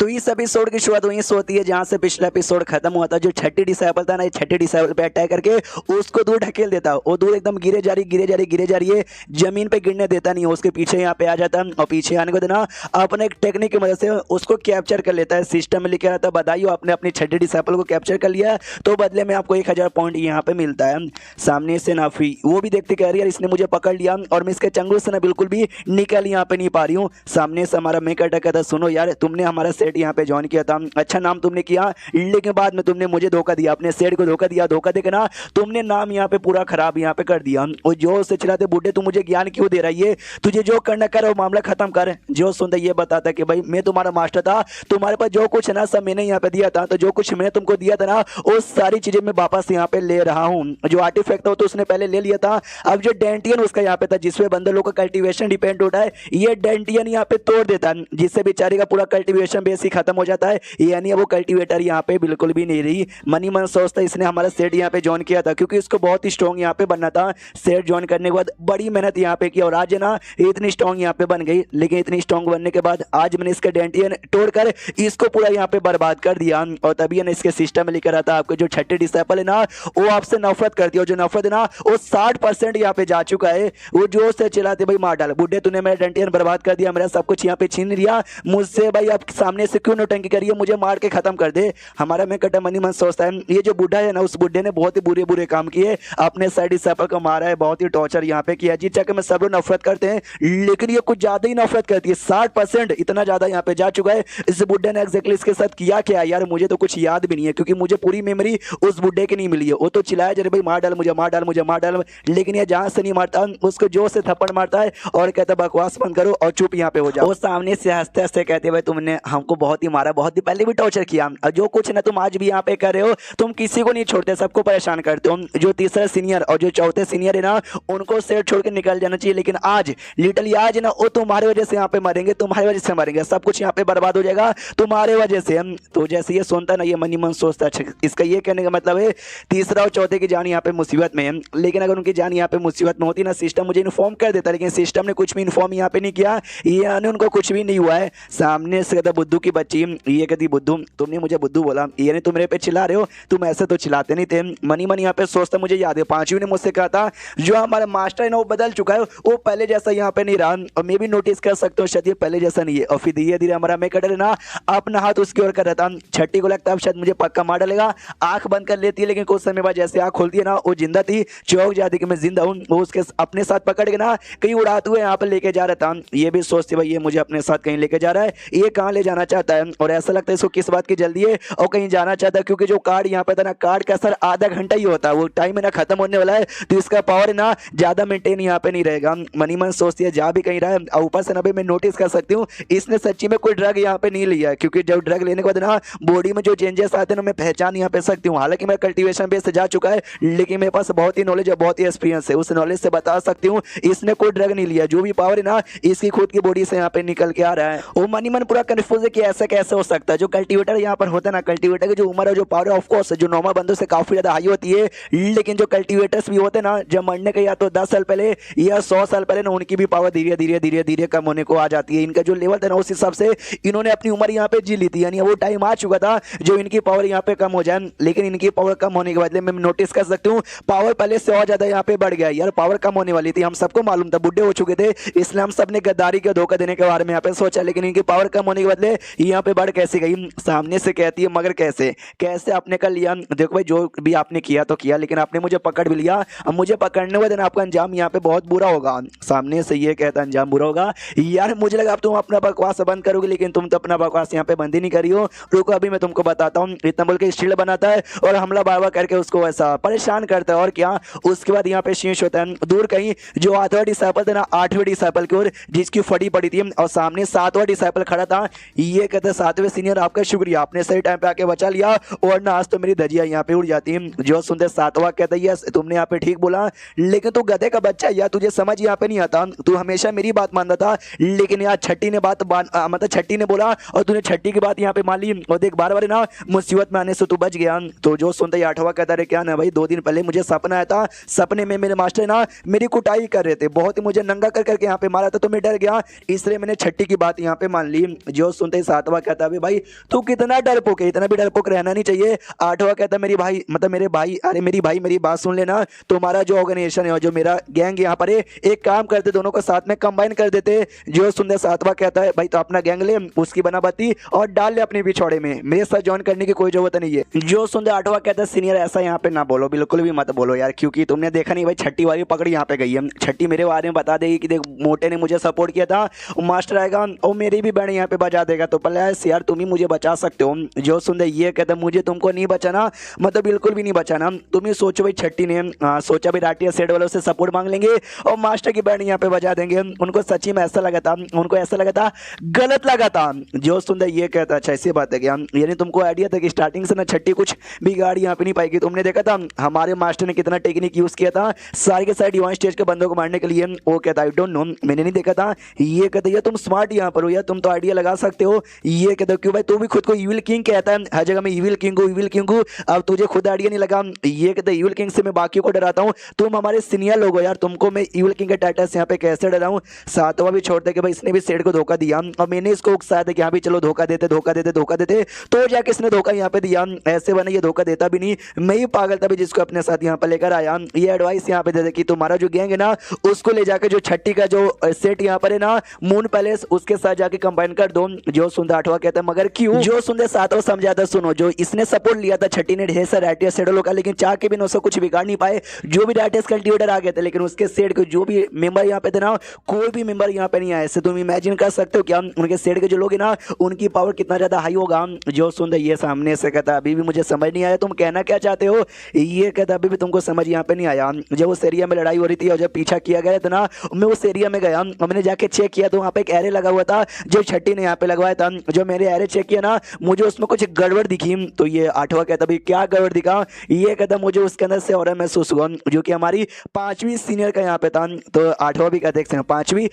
तो इस एपिसोड की शुरुआत वहीं से होती है जहां से पिछला एपिसोड खत्म हुआ था। जो छठी डिसाइपल था ना ये छठी डिसाइपल पे अटैक करके उसको दूर ढकेल देता है, वो दूर एकदम गिरे जा रही है, जमीन पे गिरने देता नहीं, उसके पीछे यहाँ पे आ जाता है और पीछे आने को देना अपने एक टेक्निक की मदद से उसको कैप्चर कर लेता है। सिस्टम में लिखा रहता है बधाई हो आपने अपनी छठी डिसाइपल को कैप्चर कर लिया तो बदले में आपको 1000 पॉइंट यहाँ पे मिलता है। सामने से ना फ्री वो भी देखते कह रही है इसने मुझे पकड़ लिया और मैं इसके चंगुल से ना बिल्कुल भी निकल यहाँ पे नहीं पा रही हूँ। सामने से हमारा मेकटर कहता सुनो यार तुमने हमारा सेट यहाँ पे ज्वाइन किया था, अच्छा नाम तुमने किया, लेकिन बाद में तुमने मुझे धोखा दिया, अपने सेट को धोखा दिया, धोखा देकर ना तुमने नाम यहाँ पे पूरा खराब यहाँ पे कर दिया। और जो से चिल्लाते बुड्ढे तू मुझे ज्ञान क्यों दे रही है, तुझे जो करना कर वो मामला खत्म कर। जो सुनते ये बताता कि भाई मैं तुम्हारा मास्टर था, तुम्हारे पास जो कुछ है ना सब मैंने यहाँ पे दिया था, तो जो कुछ मैंने तुमको दिया था ना वो सारी चीजें मैं वापस यहाँ पे ले रहा हूँ। जो आर्टिफैक्ट था तो उसने पहले ले लिया था, अब जो डेंटियन उसका यहाँ पे था जिसपे बंदर लोग का कल्टीवेशन डिपेंड होता है, ये डेंटियन यहाँ पे तोड़ देता है, जिससे बेचारे का पूरा कल्टीवेशन बेस ही खत्म हो जाता है। यानी वो कल्टीवेटर यहाँ पे बिल्कुल भी नहीं रही। मनी मन सोचता इसने हमारा सेट यहाँ पे ज्वाइन किया था क्योंकि इसको बहुत ही स्ट्रॉन्ग यहाँ पे बनना था। सेट ज्वाइन करने के बाद बड़ी मेहनत यहाँ पे की और आज ना इतनी स्ट्रॉन्ग यहाँ पे बन गई, लेकिन इतनी स्ट्रॉन्ग बनने के बाद आज मैंने इसका डेंटियन तोड़कर इसको पूरा यहाँ पे बर्बाद कर दिया। और तभी ना इसके सिस्टम में लिखा रहा था आपके जो छठी डिसाइपल है ना वो आपसे नफरत करती है, और जो नफरत है ना वो 60% यहाँ पे जा चुका है। वो जोर से चिल्लाते भाई मार डाल बुड्ढे, तूने मेरा डेंटियन बर्बाद कर दिया, मेरा सब कुछ यहाँ पे छीन लिया मुझसे, भाई आप सामने से क्यों नौटंकी करिए, मुझे मार के खत्म कर दे। हमारा मेकटर मनी मन सोचता है ये जो बुढ़ा है ना उस बुढ़े ने बहुत ही बुरे बुरे काम किए, अपने साइड डिसाइपल को मारा है, बहुत ही टॉर्चर यहाँ पे किया। जी चक्कर में सब लोग नफरत करते हैं, लेकिन ये कुछ ज्यादा ही नफरत करती है, 60% इतना ज्यादा यहाँ पे जा चुका है। इस बुढ़े ने एग्जैक्टली इसके साथ किया क्या यार मुझे तो कुछ याद भी नहीं है, क्योंकि मुझे पूरी मेमोरी उस बुढ़े की नहीं मिली है। वो तो चिल्लाया जरे भाई मार डाल मुझे, मार डाल मुझे, मार डाल, लेकिन ये जहां से नहीं मारता उसको जोर से थप्पड़ मारता है और कहता बकवास बंद करो और चुप यहाँ पे हो जाओ। वो सामने से हंसते हंसते कहते भाई तुमने हमको बहुत ही मारा, बहुत ही पहले भी टॉर्चर किया, और जो कुछ ना तुम आज भी यहाँ पे कर रहे हो, तुम किसी को नहीं छोड़ते, सबको परेशान करते हो। जो तीसरा सीनियर और जो चौथे सीनियर है ना उनको सेट छोड़ के निकल जाना चाहिए, लेकिन आज लिटरली आज ना वो तुम्हारी वजह से यहाँ पे मरेंगे, तुम्हारी वजह से मरेंगे, सब कुछ यहाँ पे बर्बाद हो जाएगा तुम्हारे वजह से। तो जैसे ये सुनता ना ये मनी मन सोचता अच्छा इसका ये कहने का मतलब है तीसरा और चौथे की जान यहाँ पे मुसीबत में है, लेकिन अगर उनकी जान यहाँ पे मुसीबत में होती ना सिस्टम मुझे इन्फॉर्म कर देता, लेकिन सिस्टम ने कुछ भी इन्फॉर्म यहाँ पे नहीं किया, यानी उनको कुछ भी नहीं हुआ है। सामने से कहता बुद्धू बुद्धू की बच्ची, ये कहती बुद्धू तुमने मुझे बुद्धू बोला, ये नहीं तुम मेरे पे चिल्ला रहे हो, तुम ऐसे तो चिल्लाते नहीं थे। मनी मन यहाँ पे सोचता मुझे याद है पांचवी ने मुझसे कहा था जो हमारा मास्टर है ना वो बदल चुका है, वो पहले जैसा यहाँ पे नहीं रहा, और मैं भी नोटिस कर सकता हूँ शायद ये पहले जैसा नहीं है। और फिर धीरे धीरे हमारा मेकअप है ना अपना हाथ उसकी ओर कर रहा था। छठी को लगता है शायद मुझे पक्का मार डालेगा, आंख बंद कर लेती है, लेकिन कुछ समय बाद जैसे आंख खोलती है ना वो जिंदा थी, चौक जाती कि मैं जिंदा हूँ। वो उसके अपने साथ पकड़ के ना कहीं उड़ाते हुए यहाँ पे लेके जा रहा था। ये भी सोचती भाई ये मुझे अपने साथ कहीं लेके जा रहा है, ये कहाँ ले जाना चाहता है, और ऐसा लगता है इसको किस बात की जल्दी है और कहीं जाना चाहता है, क्योंकि जो कार्ड यहाँ पे था ना कार्ड का असर आधा घंटा ही होता है, वो टाइम है ना खत्म होने वाला है, तो इसका पावर ना ज्यादा मेंटेन यहाँ पे नहीं रहेगा। मनी मन सोचती है जा भी कहीं रहा है। और ऊपर से ना भाई मैं नोटिस कर सकती हूँ इसने सच्ची में कोई ड्रग यहाँ पे नहीं लिया है, क्योंकि जब ड्रग लेने के बाद ना बॉडी में जो चेंजेस आते हैं ना मैं पहचान यहाँ पे सकती हूँ। हालांकि मैं कल्टीवेशन बेस से जा चुका है, लेकिन मेरे पास बहुत ही नॉलेज है, बहुत ही एक्सपीरियंस है, उस नॉलेज से बता सकती हूँ इसने कोई ड्रग नहीं लिया, जो भी पावर है ना इसकी खुद की बॉडी से यहाँ पे निकल के आ रहा है। वो मनी मन पूरा कंफ्यूज है कि ऐसा कैसे हो सकता है। जो कल्टीवेटर यहाँ पर होता है ना, कल्टीवेटर की जो उम्र है, जो पावर ऑफ कोर्स जो नॉर्मल बंदों से काफी ज्यादा हाई होती है, लेकिन जो कल्टीवेटर्स भी होते हैं ना जब मरने के या तो 10 साल पहले या 100 साल पहले ना उनकी भी पावर धीरे धीरे धीरे धीरे कम होने को आ जाती है। इनका जो लेवल था ना उस हिसाब से इन्होंने अपनी उम्र यहाँ पे जी ली थी, यानी वो टाइम आ चुका था जो इनकी पावर यहाँ पे कम हो जाए। लेकिन इनकी पावर कम होने के बदले मैं नोटिस कर सकती हूँ पावर पहले से और ज्यादा यहाँ पे बढ़ गया। यार पावर कम होने वाली थी, हम सबको मालूम था, बुढ़े हो चुके थे, इसलिए हम सबने गद्दारी के धोखा देने के बारे में यहाँ पे सोचा, लेकिन इनकी पावर कम होने के बदले यहाँ पे बढ़ कैसे गई। सामने से कहती है मगर कैसे कैसे आपने कर लिया। देखो भाई जो भी आपने किया तो किया, लेकिन आपने मुझे पकड़ भी लिया, अब मुझे पकड़ने के बाद आपका अंजाम यहाँ पे बहुत बुरा होगा। सामने से ये कहता अंजाम बुरा होगा। यार मुझे लगा अब तुम अपना बकवास बंद करोगे, लेकिन तुम तो अपना बकवास यहाँ पे बंद ही नहीं करी हो। रुको अभी मैं तुमको बताता हूँ। इतना बोल के शील्ड बनाता है और हमला बार करके उसको ऐसा परेशान करता है, और क्या उसके बाद यहाँ पे शीश होता है दूर कहीं जो 8वां डिसाइपल था ना 8वें डिसाइपल की ओर जिसकी फटी पड़ी थी, और सामने 7वां डिसाइपल खड़ा था। ये कहते 7वें सीनियर आपका शुक्रिया, आपने सही टाइम पे आके बचा लिया, और ना आज तो मेरी धजिया यहाँ पे उड़ जाती। जो सुनते 7वां कहता यस तुमने यहाँ पे ठीक बोला, लेकिन तू गधे का बच्चा यार, तुझे समझ यहाँ पे नहीं आता, तू हमेशा मेरी बात मानता था, लेकिन यार छठी ने बात मतलब छठी ने बोला और तूने छठी की बात यहाँ पे मान ली, और देख बार बार ना मुसीबत में आने से तू बच गया। तो जो सुनते 8वां कहता रहे क्या ना भाई 2 दिन पहले मुझे सपना आया था, सपने में मेरे मास्टर ना मेरी कुटाई कर रहे थे, बहुत ही मुझे नंगा कर करके यहाँ पे मारा था, तो मैं डर गया, इसलिए मैंने छठी की बात यहाँ पे मान ली। जो सुनते 7वां कहता भाई तू कितना डरपोक है, इतना भी डरपोक रहना नहीं चाहिए। 8वां कहता मेरी भाई मतलब मेरे भाई, अरे मेरी भाई मेरी बात सुन लेना, तुम्हारा जो ऑर्गेनाइजेशन है जो मेरा गैंग यहाँ पर है, एक काम करते दोनों को साथ में कंबाइन कर देते। जो सुनते 7वां कहता है भाई तो अपना गैंग ले, उसकी बना बत्ती और डाल ले अपने पिछौड़े में, मेरे साथ ज्वाइन करने की कोई जरूरत नहीं है। जो सुनते 8वां कहता है सीनियर ऐसा यहाँ पे ना बोलो, बिल्कुल भी मत बोलो यार, क्योंकि तुमने देखा नहीं भाई छठी वाली पकड़ी यहाँ पे गई है, छठी मेरे बारे में बता देगी कि देख मोटे ने मुझे सपोर्ट किया था, मास्टर आएगा और मेरी भी बहन यहाँ पे बचा देगा, तो पहले यार तुम ही मुझे बचा सकते हो। जो सुनते ये कहता मुझे तुमको नहीं बचाना, मतलब बिल्कुल भी नहीं बचाना, तुम ही सोचो भाई छठी ने सोचा भी राटिया सेट वालों से सपोर्ट मांग लेंगे और मास्टर की बहन यहाँ पे बचा देंगे। उनको सच्ची में ऐसा लगा था, उनको ऐसा लगा था, गलत लगा था। जो सुनते ये कहता अच्छा ऐसी बात है क्या, यानी तुमको आइडिया था कि स्टार्टिंग से ना छठी कुछ भी गाड़ी यहाँ पे नहीं पाएगी। तुमने देखा था हमारे मास्टर ने कितना टेक्निक यूज किया था सारे के सारे डिवाइन स्टेज के बंदों को मारने के लिए। वो कहता आई डोंट नो, मैंने नहीं देखा था। ये कहता है तुम स्मार्ट यहाँ पर हो यार, तुम तो आइडिया लगा सकते हो। ये कहता क्यों भाई, तू भी खुद को इविल किंग कहता है, हर जगह में इविल किंग हूँ इविल किंग हूँ, अब तुझे खुद आइडिया नहीं लगा। ये कहता है इविल किंग से मैं बाकी को डराता हूँ, तुम हमारे सीनियर लोग हो यार, तुमको मैं इविल किंग के टाइटल से यहाँ पे कैसे डराऊं। 7वां भी छोड़ते कि भाई इसने भी सेठ को धोखा दिया, और मैंने इसको उकसाया था कि हाँ भी चलो धोखा देते धोखा देते धोखा देते, तो जाके इसने धोखा यहाँ पे दिया। ऐसे बने ये धोखा देता भी नहीं, मैं ही पागल था भी जिसको अपने साथ यहाँ पर लेकर आया। ये एडवाइस यहाँ पे दे दे कि तुम्हारा जो गैंग है ना उसको ले जाकर जो छठी का जो सेट यहाँ पर है ना मून पैलेस उसके साथ जाके कंबाइन कर दो। जो सुनते 8वां कहता है मगर क्यों। जो सुनते 7वां समझाता सुनो, जो इसने सपोर्ट लिया था छठी ने ढेर सारे राइटिया सेडों का, लेकिन चाह के भी उसको कुछ बिगाड़ नहीं पाए। जो भी राइटियस कल्टीवेटर आ गए थे, लेकिन उसके सेट के जो भी मेंबर यहाँ पे थे ना कोई भी मेंबर यहाँ पे नहीं आया। इससे तुम इमेजिन कर सकते हो क्या उनके सेट के जो लोग है ना उनकी पावर कितना ज्यादा हाई होगा। जो सुनते ये सामने से कहता अभी भी मुझे समझ नहीं आया तुम कहना क्या चाहते हो। ये कहता अभी भी तुमको समझ यहाँ पे नहीं आया। जब उस एरिया में लड़ाई हो रही थी और जब पीछा किया गया था ना, मैं उस एरिया में गया और मैंने जाके चेक किया तो वहाँ पे एक एरे लगा हुआ था जो छठी ने यहाँ पे लगवाया था। जो मेरे एरे चेक किया ना मुझे उसमें कुछ गड़बड़ दिखी। तो ये 8वां कहता भाई क्या गड़बड़ दिखा। ये कहता मुझे उसके अंदर से और महसूस हुआ जो कि हमारी 5वीं सीनियर का यहाँ पे था। तो 8वां भी कहते हैं 5वीं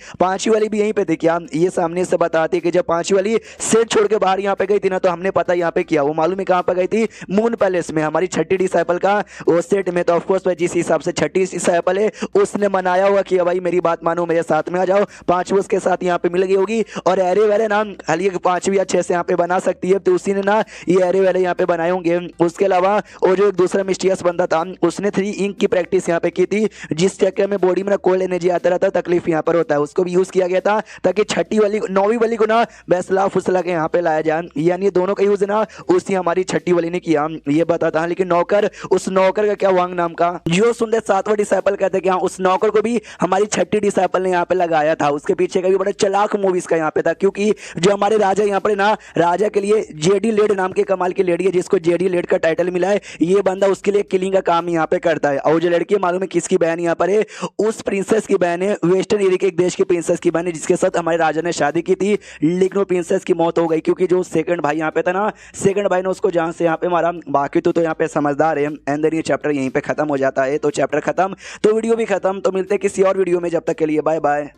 वाली भी यहीं पे थी क्या। ये सामने से बताती कि जब 5वीं वाली सेट छोड़ के बाहर यहाँ पे गई थी ना तो हमने पता यहाँ पे किया, वो मालूम है कहाँ पे गई थी, मून पैलेस में हमारी छठी डिसाइपल का वो सेट में। तो ऑफकोर्स जिस हिसाब से छठी डिसाइपल है उसने मनाया हुआ कि भाई मेरी बात मानो मेरे साथ में आ जाओ। 5वीं उसके साथ यहाँ पे मिल गई होगी और एरे वेरे नाम खाली पांचवी अच्छे से यहाँ पे बना सकती है, तो उसी ने ना ये एरे वाले यहाँ पे बनाए होंगे। उसके अलावा और जो एक दूसरा मिस्टीरियस बंदा था उसने 3 इंक की प्रैक्टिस यहाँ पे की थी, जिस चक्कर में बॉडी में कोल्ड एनर्जी आता रहता है, तकलीफ यहाँ पर होता है, उसको भी यूज किया गया था ताकि छठी वाली 9वीं वाली को ना बैसला फुसला के यहाँ पे लाया जाए। यानी दोनों का यूज ना उसी हमारी छठी वाली ने किया, ये बताता है। लेकिन नौकर, उस नौकर का क्या वांग नाम का जो सुंदर 7वां डिसाइपल कहते हैं, उस नौकर को भी हमारी छठी डिसाइपल ने यहाँ पे लगाया था। उसके पीछे का भी बड़ा चालाक मूवीज का यहाँ पे था, क्योंकि जो हमारे राजा यहाँ पर ना, राजा के लिए जेडी लेड नाम के कमाल की लेडी है, जिसको जेडी लेड का टाइटल मिला है। ये बंदा उसके लिए किलिंग का काम यहाँ पे करता है। और जो लड़की मालूम है किसकी बहन यहाँ पर है, उस प्रिंसेस की बहन है, वेस्टर्न एरिया के एक देश की प्रिंसेस की बहन है, जिसके साथ हमारे राजा ने शादी की थी। लेकिन वो प्रिंसेस की मौत हो गई, क्योंकि जो सेकंड भाई यहाँ पे था ना, सेकंड भाई ने उसको जान से यहाँ पे मारा। बाकी तो यहाँ पे समझदार है। एंड ये चैप्टर यहीं पे खत्म हो जाता है। तो चैप्टर खत्म तो वीडियो भी खत्म। तो मिलते हैं किसी और वीडियो में, जब तक के लिए बाय बाय।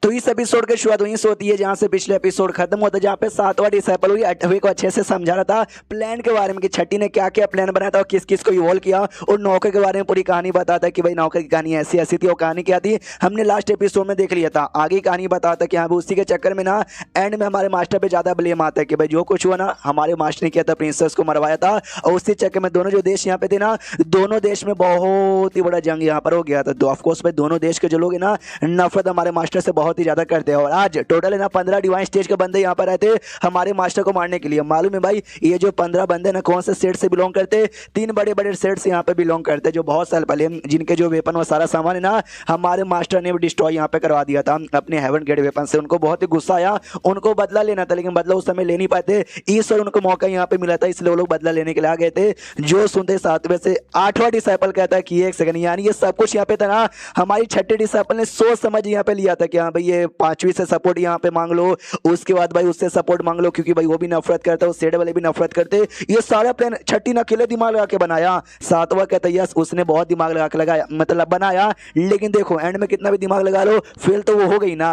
तो इस एपिसोड की शुरुआत वहीं से होती है जहां से पिछले एपिसोड खत्म होता है, जहां पे 7वां डिसाइपल हुई 8वें को अच्छे से समझा रहा था प्लान के बारे में कि छठी ने क्या क्या प्लान बनाया था और किस किस को इवॉल्व किया, और नौकर के बारे में पूरी कहानी बताता है कि भाई नौकर की कहानी ऐसी ऐसी थी। और कहानी क्या थी हमने लास्ट एपिसोड में देख लिया था। आगे कहानी बताता है कि हाँ उसी के चक्कर में ना एंड में हमारे मास्टर पे ज्यादा ब्लेम आता है कि भाई जो कुछ हुआ ना हमारे मास्टर ने किया था, प्रिंसेस को मरवाया था। और उसी चक्कर में दोनों जो देश यहाँ पे थे ना, दोनों देश में बहुत ही बड़ा जंग यहाँ पर हो गया था। तो ऑफकोर्स भाई दोनों देश के जो लोग है ना, नफरत हमारे मास्टर से बहुत ही ज्यादा करते हैं। और आज टोटल है ना 15 डिवाइन स्टेज के बंदे यहाँ पर रहते हमारे मास्टर को मारने के लिए। मालूम है भाई ये जो 15 बंदे ना कौन से सेट से बिलोंग करते, 3 बड़े बड़े सेट से यहाँ पे बिलोंग करते, जो बहुत साल पहले जिनके जो वेपन और सारा सामान है ना हमारे मास्टर ने डिस्ट्रॉय यहाँ पे करवा दिया था अपने हेवन गेट वेपन से। उनको बहुत ही गुस्सा आया, उनको बदला लेना था, लेकिन बदला उस समय ले नहीं पाते। ईश्वर उनको मौका यहाँ पे मिला था, इसलिए वो लोग बदला लेने के लिए आ गए थे। जो सुनते 7वें से 8वां डिसाइपल कहता है कि एक सेकंड, यानी ये सब कुछ यहाँ पे था ना हमारी छठी डिसाइपल ने सोच समझ यहाँ पे लिया था कि हाँ भाई ये 5वीं से सपोर्ट यहाँ पे मांग लो, उसके बाद भाई उससे सपोर्ट मांग लो, क्योंकि भाई वो भी नफरत करता है, उस सेड वाले भी नफरत करते। ये सारा प्लान छठी ने अकेले दिमाग लगा के बनाया। 7वां कहता है यस उसने बहुत दिमाग लगा के लगाया, मतलब बनाया, लेकिन देखो एंड में कितना भी दिमाग लगा लो फेल तो वो हो गई ना।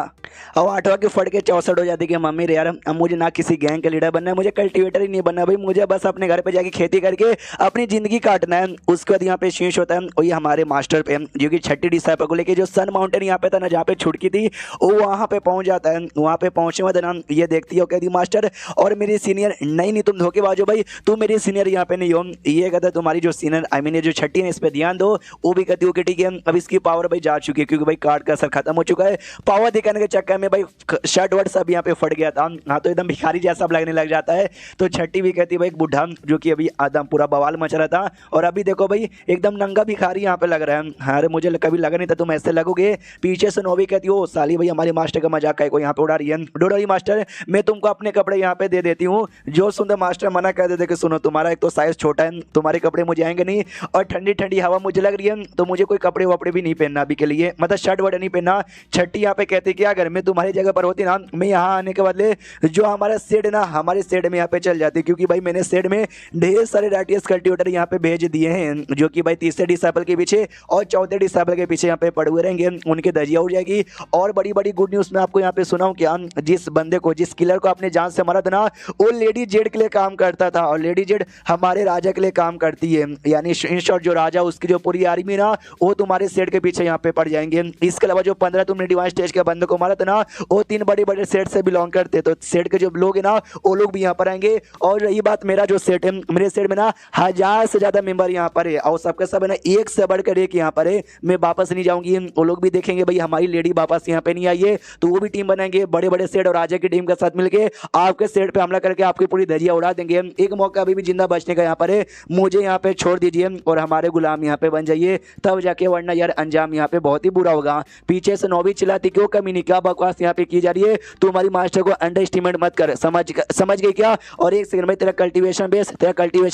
और 8वां की फट के 64 हो जाती कि मम्मी रे यार अब मुझे ना किसी गैंग का लीडर बनना है, मुझे कल्टीवेटर ही नहीं बनना भाई, मुझे बस अपने घर पे जाके खेती करके अपनी जिंदगी काटना है। उसके बाद यहाँ पे शीश होता है और ये हमारे मास्टर पे जो कि छठी डिसाइपल को लेके जो सन माउंटेन यहाँ पे था ना जहाँ पे छुटकी थी, वो वहाँ पे पहुँच जाता है। वहाँ पे पहुँचे हुए ना ये देखती है, कहती मास्टर और मेरी सीनियर नहीं तुम धोखेबाज हो भाई, तू मेरी सीनियर यहाँ पे नहीं हो। ये कहता तुम्हारी जो सीनियर आई मीन जो छठी है इस पे ध्यान दो। वो भी कहती हो कि ठीक है अब इसकी पावर भाई जा चुकी है, क्योंकि भाई कार्ड का असर खत्म हो चुका है। पावर दिखाने के चक्कर में भाई शर्ट वर्ट सब यहाँ पे फट गया था, हाँ तो एकदम भिखारी जैसा लगने लग जाता है। तो छठी भी कहती है भाई एक बुढ़ा जो कि अभी एकदम पूरा बवाल मच रहा था, और अभी देखो भाई एकदम नंगा भिखारी यहाँ पे लग रहा है। हाँ मुझे कभी लगा नहीं था तुम ऐसे लगोगे। पीछे से नोवी कहती हो साली भाई हमारे मास्टर का मजाक है को यहाँ पे उड़ा रही है, डोडोरी मास्टर मैं तुमको अपने कपड़े यहाँ पे दे देती हूँ। जो सुंदर मास्टर मना कर देते कि सुनो तुम्हारा एक तो साइज छोटा है, तुम्हारे कपड़े मुझे आएंगे नहीं, और ठंडी ठंडी हवा मुझे लग रही है, तो मुझे कोई कपड़े वपड़े भी नहीं पहनना अभी के लिए, मतलब शर्ट वर्ट नहीं पहनना। छठी यहाँ पे कहती कि अगर मैं तुम्हारी जगह पर होती ना मैं यहाँ आने के बदले जो हमारा सेड ना हमारे सेड में यहाँ पे चल जाती, क्योंकि भाई मैंने सेड में ढेर सारे राइटियस कल्टिवेटर यहाँ पे भेज दिए हैं, जो कि भाई 3रे डिसाइपल के पीछे और 4थे डिसाइपल के पीछे यहाँ पे पड़े हुए रहेंगे, उनके दजिया उड़ जाएगी। और बड़ी बड़ी गुड न्यूज़ मैं आपको यहाँ पे सुनाऊँ क्या, जिस बंदे को जिस किलर को आपने जान से मारा था ना वो लेडी जेड के लिए काम करता था, और लेडी जेड हमारे राजा के लिए काम करती है। यानी इन शॉर्ट जो राजा उसकी जो पूरी आर्मी ना वो तुम्हारे सेट के पीछे यहाँ पे पड़ जाएंगे। इसके अलावा जो 15 तुमने डिवाइन स्टेज के बंदे को मारा था ना वो 3 बड़े बड़े सेट से बिलोंग करते, तो सेट के जो लोग हैं ना वो लोग भी यहाँ पर आएंगे। और रही बात मेरा जो सेट है, मेरे सेट में ना 1000 से ज्यादा मेंबर यहाँ पर है, और सबके सब है ना एक से बढ़कर एक यहाँ पर है। मैं वापस नहीं जाऊंगी, वो लोग भी देखेंगे भाई हमारी लेडी वापस यहाँ पे नहीं आई है, तो वो भी टीम बनाएंगे बड़े बड़े सेट और राजा की टीम के साथ मिलकर आपके सेट पे हमला करके आपकी पूरी धजिया उड़ा देंगे। एक मौका अभी भी जिंदा बचने का यहाँ पर है, मुझे यहाँ पे छोड़ दीजिए और हमारे गुलाम यहाँ पे बन जाइए, तब जाके, वरना यार अंजाम यहाँ पे बहुत ही बुरा होगा। पीछे से नौवी चिल्लाती क्यों कमी नहीं, क्या बकवास यहाँ पे की जा रही है, तुम्हारी मास्टर को अंडर एस्टिमेट मत कर, समझ गई क्या। और एक सेकंड में तेरा कल्टीवेशन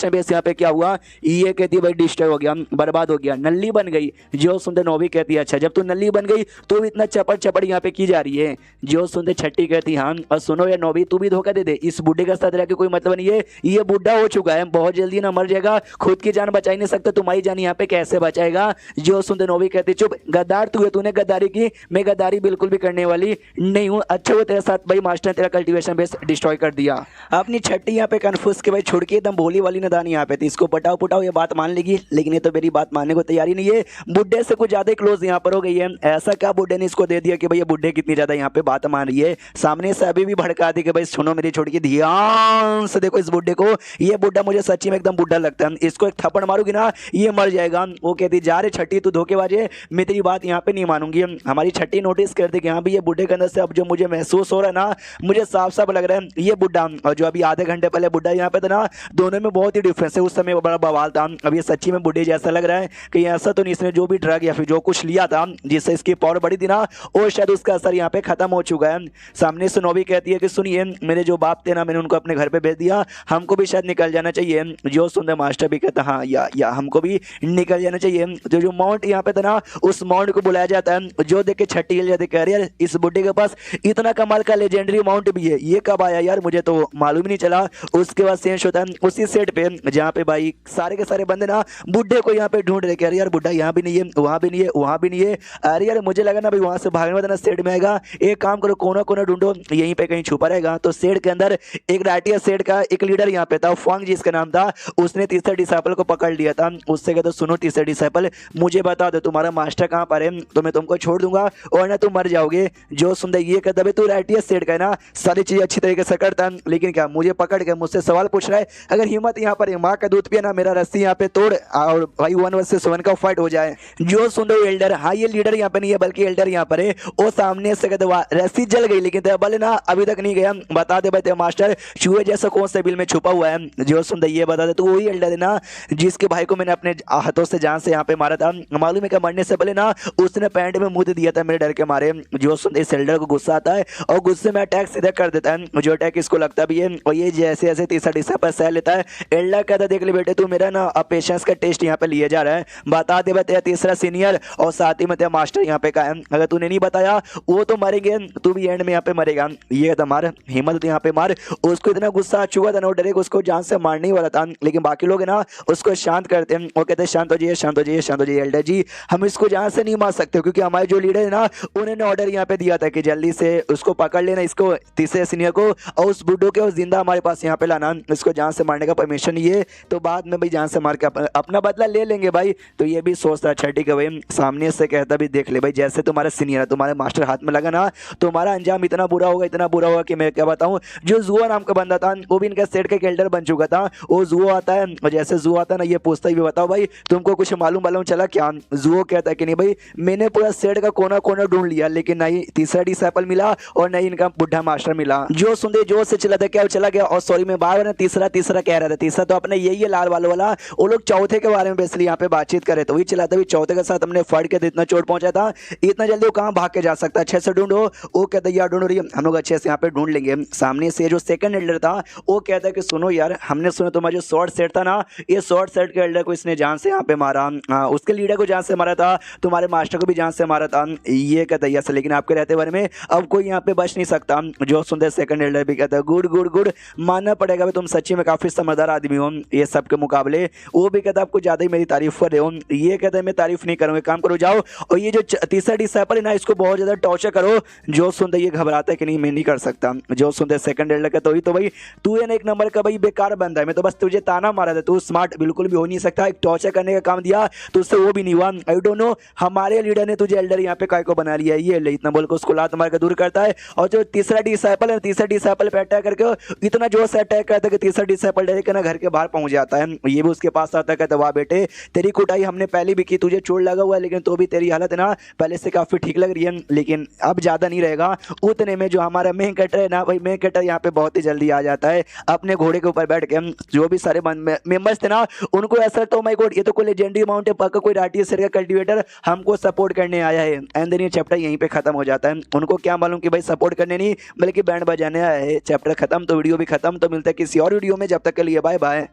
बेस यहाँ पे क्या हुआ, ये कहती है भाई डिस्ट्रॉय हो गया, बर्बाद हो गया, नल्ली बन गई। जो सुनते नौवी कहती है अच्छा जब तू नल्ली बन गई तो इतना चपड़ यहाँ पे की जा रही है। जो सुनते छठी कहती हाँ, और सुनो या नौवी तू भी धोखा दे दे, इस बुढ़े के साथ रह के कोई मतलब नहीं है, ये बुढ़ा हो चुका है, बहुत जल्दी ना मर जाएगा, खुद की जान बचा ही नहीं सकता, तुम्हारी जान यहाँ पे कैसे बचाएगा। जो सुनते नौवी कहती चुप गद्दार तू है, तूने गद्दारी की, मैं गद्दारी बिल्कुल भी करने वाली नहीं हूँ। अच्छा वो तेरे साथ भाई मास्टर ने तेरा कल्टीवेशन बेस डिस्ट्रॉय कर दिया। अपनी छठी यहाँ पे कन्फ्यूज के भाई छुड़की एकदम भोली वाली नदानी यहाँ पे थी, इसको पटाओ पुटाओ ये बात मान लेगी, लेकिन ये तो मेरी बात मानने को तैयारी नहीं है, बुढ़े से कुछ ज्यादा क्लोज यहाँ पर हो गई है। ऐसा क्या बुढ़े ने इसको दे दिया कि भाई बुड्ढे कितनी ज्यादा यहाँ पे बात मान रही है। सामने से अभी भी भड़का दी कि भाई सुनो मेरी छोटी की, ध्यान से देखो इस बुड्ढे को। ये बुड्ढा मुझे सच्ची में एकदम बुड्ढा लगता है, इसको एक थप्पड़ मारूंगी ना ये मर जाएगा। वो कहती जा रे छठी तू धोखेबाज है, मैं तेरी बात यहाँ पे नहीं मानूंगी। हमारी छठी नोटिस कर दी कि हाँ भी ये बुड्ढे के अंदर से अब जो मुझे महसूस हो रहा है ना, मुझे साफ साफ लग रहा है ये बुड्ढा और जो अभी आधे घंटे पहले बुड्ढा यहाँ पे था ना, दोनों में बहुत ही डिफरेंस है। उस समय बड़ा बवाल था, अब ये सच्ची में बुड्ढे जैसा लग रहा है कि ऐसा तो नहीं इसने जो भी ड्रग या फिर जो कुछ लिया था जिससे इसकी पावर बढ़ी थी ना, वो शायद उसका असर यहाँ पे खत्म हो चुका है। सामने से नोबी कहती है कि सुनिए मेरे जो बाप थे ना, मैंने उनको अपने घर पे भेज दिया, हमको भी शायद निकल जाना चाहिए। जो सुंदर मास्टर भी कहता हाँ या हमको भी निकल जाना चाहिए। तो जो माउंट यहाँ पे था ना, उस माउंट को बुलाया जाता है। जो देख के छठी हिल जाती, कह रही है इस बुड्ढे के पास इतना कमाल का लेजेंडरी माउंट भी है, ये कब आया यार, मुझे तो मालूम ही नहीं चला। उसके बाद सेंस होता है उसी सेट पे जहाँ पे भाई सारे के सारे बंदे ना बुड्ढे को यहाँ पे ढूंढ रहे, कह रहे यार बुड्ढा यहाँ भी नहीं है, वहाँ भी नहीं है, वहाँ भी नहीं है। अरे यार मुझे लगा ना भाई वहाँ से भागने वाला ना सेट में आएगा, एक काम करो कोना कोना ढूंढो, यहीं पे कहीं छुपा रहेगा। तो सेट के अंदर एक राटिया सेट का एक लीडर यहाँ पे था, फॉन्ग जिसका नाम था, उसने तीसरे डिसाइपल को पकड़ लिया था। उससे कहता सुनो तीसरे डिसाइपल मुझे बता दो तुम्हारा मास्टर कहाँ पर है, तो मैं तुमको छोड़ दूंगा और ना तुम मर जाओगे। जो सुंदर ये कहता भाई तू राटिया सेट का है ना, सारी चीजें अच्छी तरीके से करता, लेकिन क्या मुझे पकड़ के मुझसे सवाल पूछ रहा है, अगर हिम्मत यहाँ पर माँ का दूध पिया ना, मेरा रस्सी यहाँ पे तोड़ और भाई 1 वर्सेस 1 का फाइट हो जाए। जो सुंदर एल्डर, हाँ ये लीडर यहाँ पे नहीं है बल्कि एल्डर यहाँ पर है, वो सामने से कहते रस्सी जल गई लेकिन तेरा बल ना अभी तक नहीं गया, बता दे भाई तेरा मास्टर चूहे जैसा कौन से बिल में छुपा हुआ है। जो सुंदर ये बता दे तो वही एल्डर है ना जिसके भाई को मैंने अपने हाथों से जान से यहाँ पे मारा था। मालूम है क्या मरने से पहले ना उसने पैंट में मुंह दिया था मेरे डर के मारे। जो सुंदर इस एल्डर को गुस्सा आता है और गुस्से में अटैक सीधा कर देता है, जो अटैक इसको लगता भी है और ये जैसे जैसे तीसरा डिसाइपल सह लेता है। एल्डर कहता देख ले बेटे तू मेरा ना अब पेशेंस का टेस्ट यहाँ पे लिए जा रहा है, बता दे तेरा तीसरा सीनियर और साथ ही में तेरा मास्टर यहाँ पे का है, अगर तूने नहीं बताया वो तो मरेंगे, तू भी एंड में यहाँ पे मरेगा। ये कहता मार हिम्मत यहाँ पे मार। उसको इतना गुस्सा आ चुका था ना, डरे उसको जान से मारने ही वाला था, लेकिन बाकी लोग ना उसको शांत करते हैं। वो कहते हैं शांत हो जाइए शांत हो जाइए शांत हो जाइए एल्डर जी, हम इसको जान से नहीं मार सकते क्योंकि हमारे जो लीडर है ना उन्होंने ऑर्डर यहाँ पे दिया था कि जल्दी से उसको पकड़ लेना, इसको तीसरे सीनियर को, और उस बुड्ढो के जिंदा हमारे पास यहाँ पे लाना, इसको जान से मारने का परमिशन ये तो बाद में भाई जान से मार के अपना बदला ले लेंगे भाई। तो ये भी सोचता छठी का भाई सामने से कहता भी देख ले भाई जैसे तुम्हारा सीनियर है तुम्हारे मास्टर हाथ में लगा ना, तुम्हारा अंजाम इतना बुरा होगा इतना बुरा होगा कि मैं क्या बताऊं। जो जुआ नाम का बंदा था वो भी इनका सेट का एल्डर बन चुका था, वो जुआ आता है और जैसे जुआ आता है ना ये पूछता ही बताओ भाई तुमको कुछ मालूम चला क्या। जुओ कहता है कि नहीं भाई मैंने पूरा सेट का कोना कोना ढूंढ लिया लेकिन नहीं तीसरा डिसाइपल मिला और नहीं इनका बुढ़ा मास्टर मिला। जो सुंदर जोर से चला था क्या चला गया, और सॉरी मैं बार बार तीसरा तीसरा कह रहा था, तीसरा तो अपने यही है लाल वालों वाला, वो लोग चौथे के बारे में बेसिकली यहाँ पे बातचीत करे तो वही चला था। चौथे के साथ हमने फट के इतना चोट पहुंचा था, इतना जल्दी वो कहाँ भाग के जा सकता है, अच्छे से ढूंढो। वो कहता है यार ढूंढ रही हम लोग अच्छे से यहाँ पे ढूंढ लेंगे। सामने से जो सेकंड एल्डर था वो कहता है कि सुनो यार हमने सुना तुम्हारा जो शॉर्ट सेट था ना, ये शॉर्ट सेट के एल्डर को इसने जान से यहाँ पे मारा, उसके लीडर को जान से मारा था, तुम्हारे मास्टर को भी जान से मारा था। ये कहता है यस लेकिन आपके रहते बारे में अब कोई यहाँ पे बच नहीं सकता। जो सुंदर सेकंड एल्डर भी कहता है गुड गुड गुड, मानना पड़ेगा तुम सच्ची में काफी समझदार आदमी हो ये सब के मुकाबले। वो भी कहता है आपको ज्यादा ही मेरी तारीफ कर रहे हो, ये कहता है मैं तारीफ नहीं करूंगा, काम करो जाओ और ये जो तीसरा डिसाइपल है ना इसको बहुत ज्यादा टॉर्चर करो। जो सुंदर ये घबराता है कि नहीं मैं नहीं कर सकता। जो सुंदर सेकंड एल्डर कहता है तो भाई तू है ना एक नंबर का भाई बेकार बंदा है, मैं तो बस तुझे ताना मारा था, तू स्मार्ट बिल्कुल भी हो नहीं सकता, एक टॉर्चर करने का काम दिया तो उससे वो भी नहीं हुआ। आई डोंट नो हमारे लीडर ने तुझे एल्डर यहाँ पे काय को बना लिया, ये इतना बोल के उसको लात मार के दूर करता है। और जो तीसरा डिसाइपल है तीसरा डिसाइपल पे अटैक करके इतना जोर से अटैक करता है कि तीसरा डिसाइपल डायरेक्ट ना घर के बाहर पहुंच जाता है। ये भी उसके पास आता है, कहता वाह बेटे तेरी कुटाई हमने पहले भी की, तुझे चोट लगा हुआ है लेकिन तो भी तेरी हालत है ना पहले से काफी ठीक लग रही है, लेकिन अब ज्यादा नहीं रहेगा। उतने में जो हमारा मेन कटर है ना भाई मेन कटर यहाँ पे बहुत ही जल्दी आ जाता है अपने घोड़े के ऊपर बैठ के। जो भी सारे मेंबर्स थे ना उनको ऐसा तो माय गॉड ये तो कोई लेजेंडरी माउंट है पक्का कोई राटिया सेट का कल्टीवेटर हमको सपोर्ट करने आया है। एंड देन ये चैप्टर यहीं पे खत्म हो जाता है। उनको क्या मालूम कि भाई सपोर्ट करने नहीं बल्कि बैंड बजाने आया है। चैप्टर खत्म तो वीडियो भी खत्म, तो मिलता है किसी और वीडियो में, जब तक के लिए बाय बाय।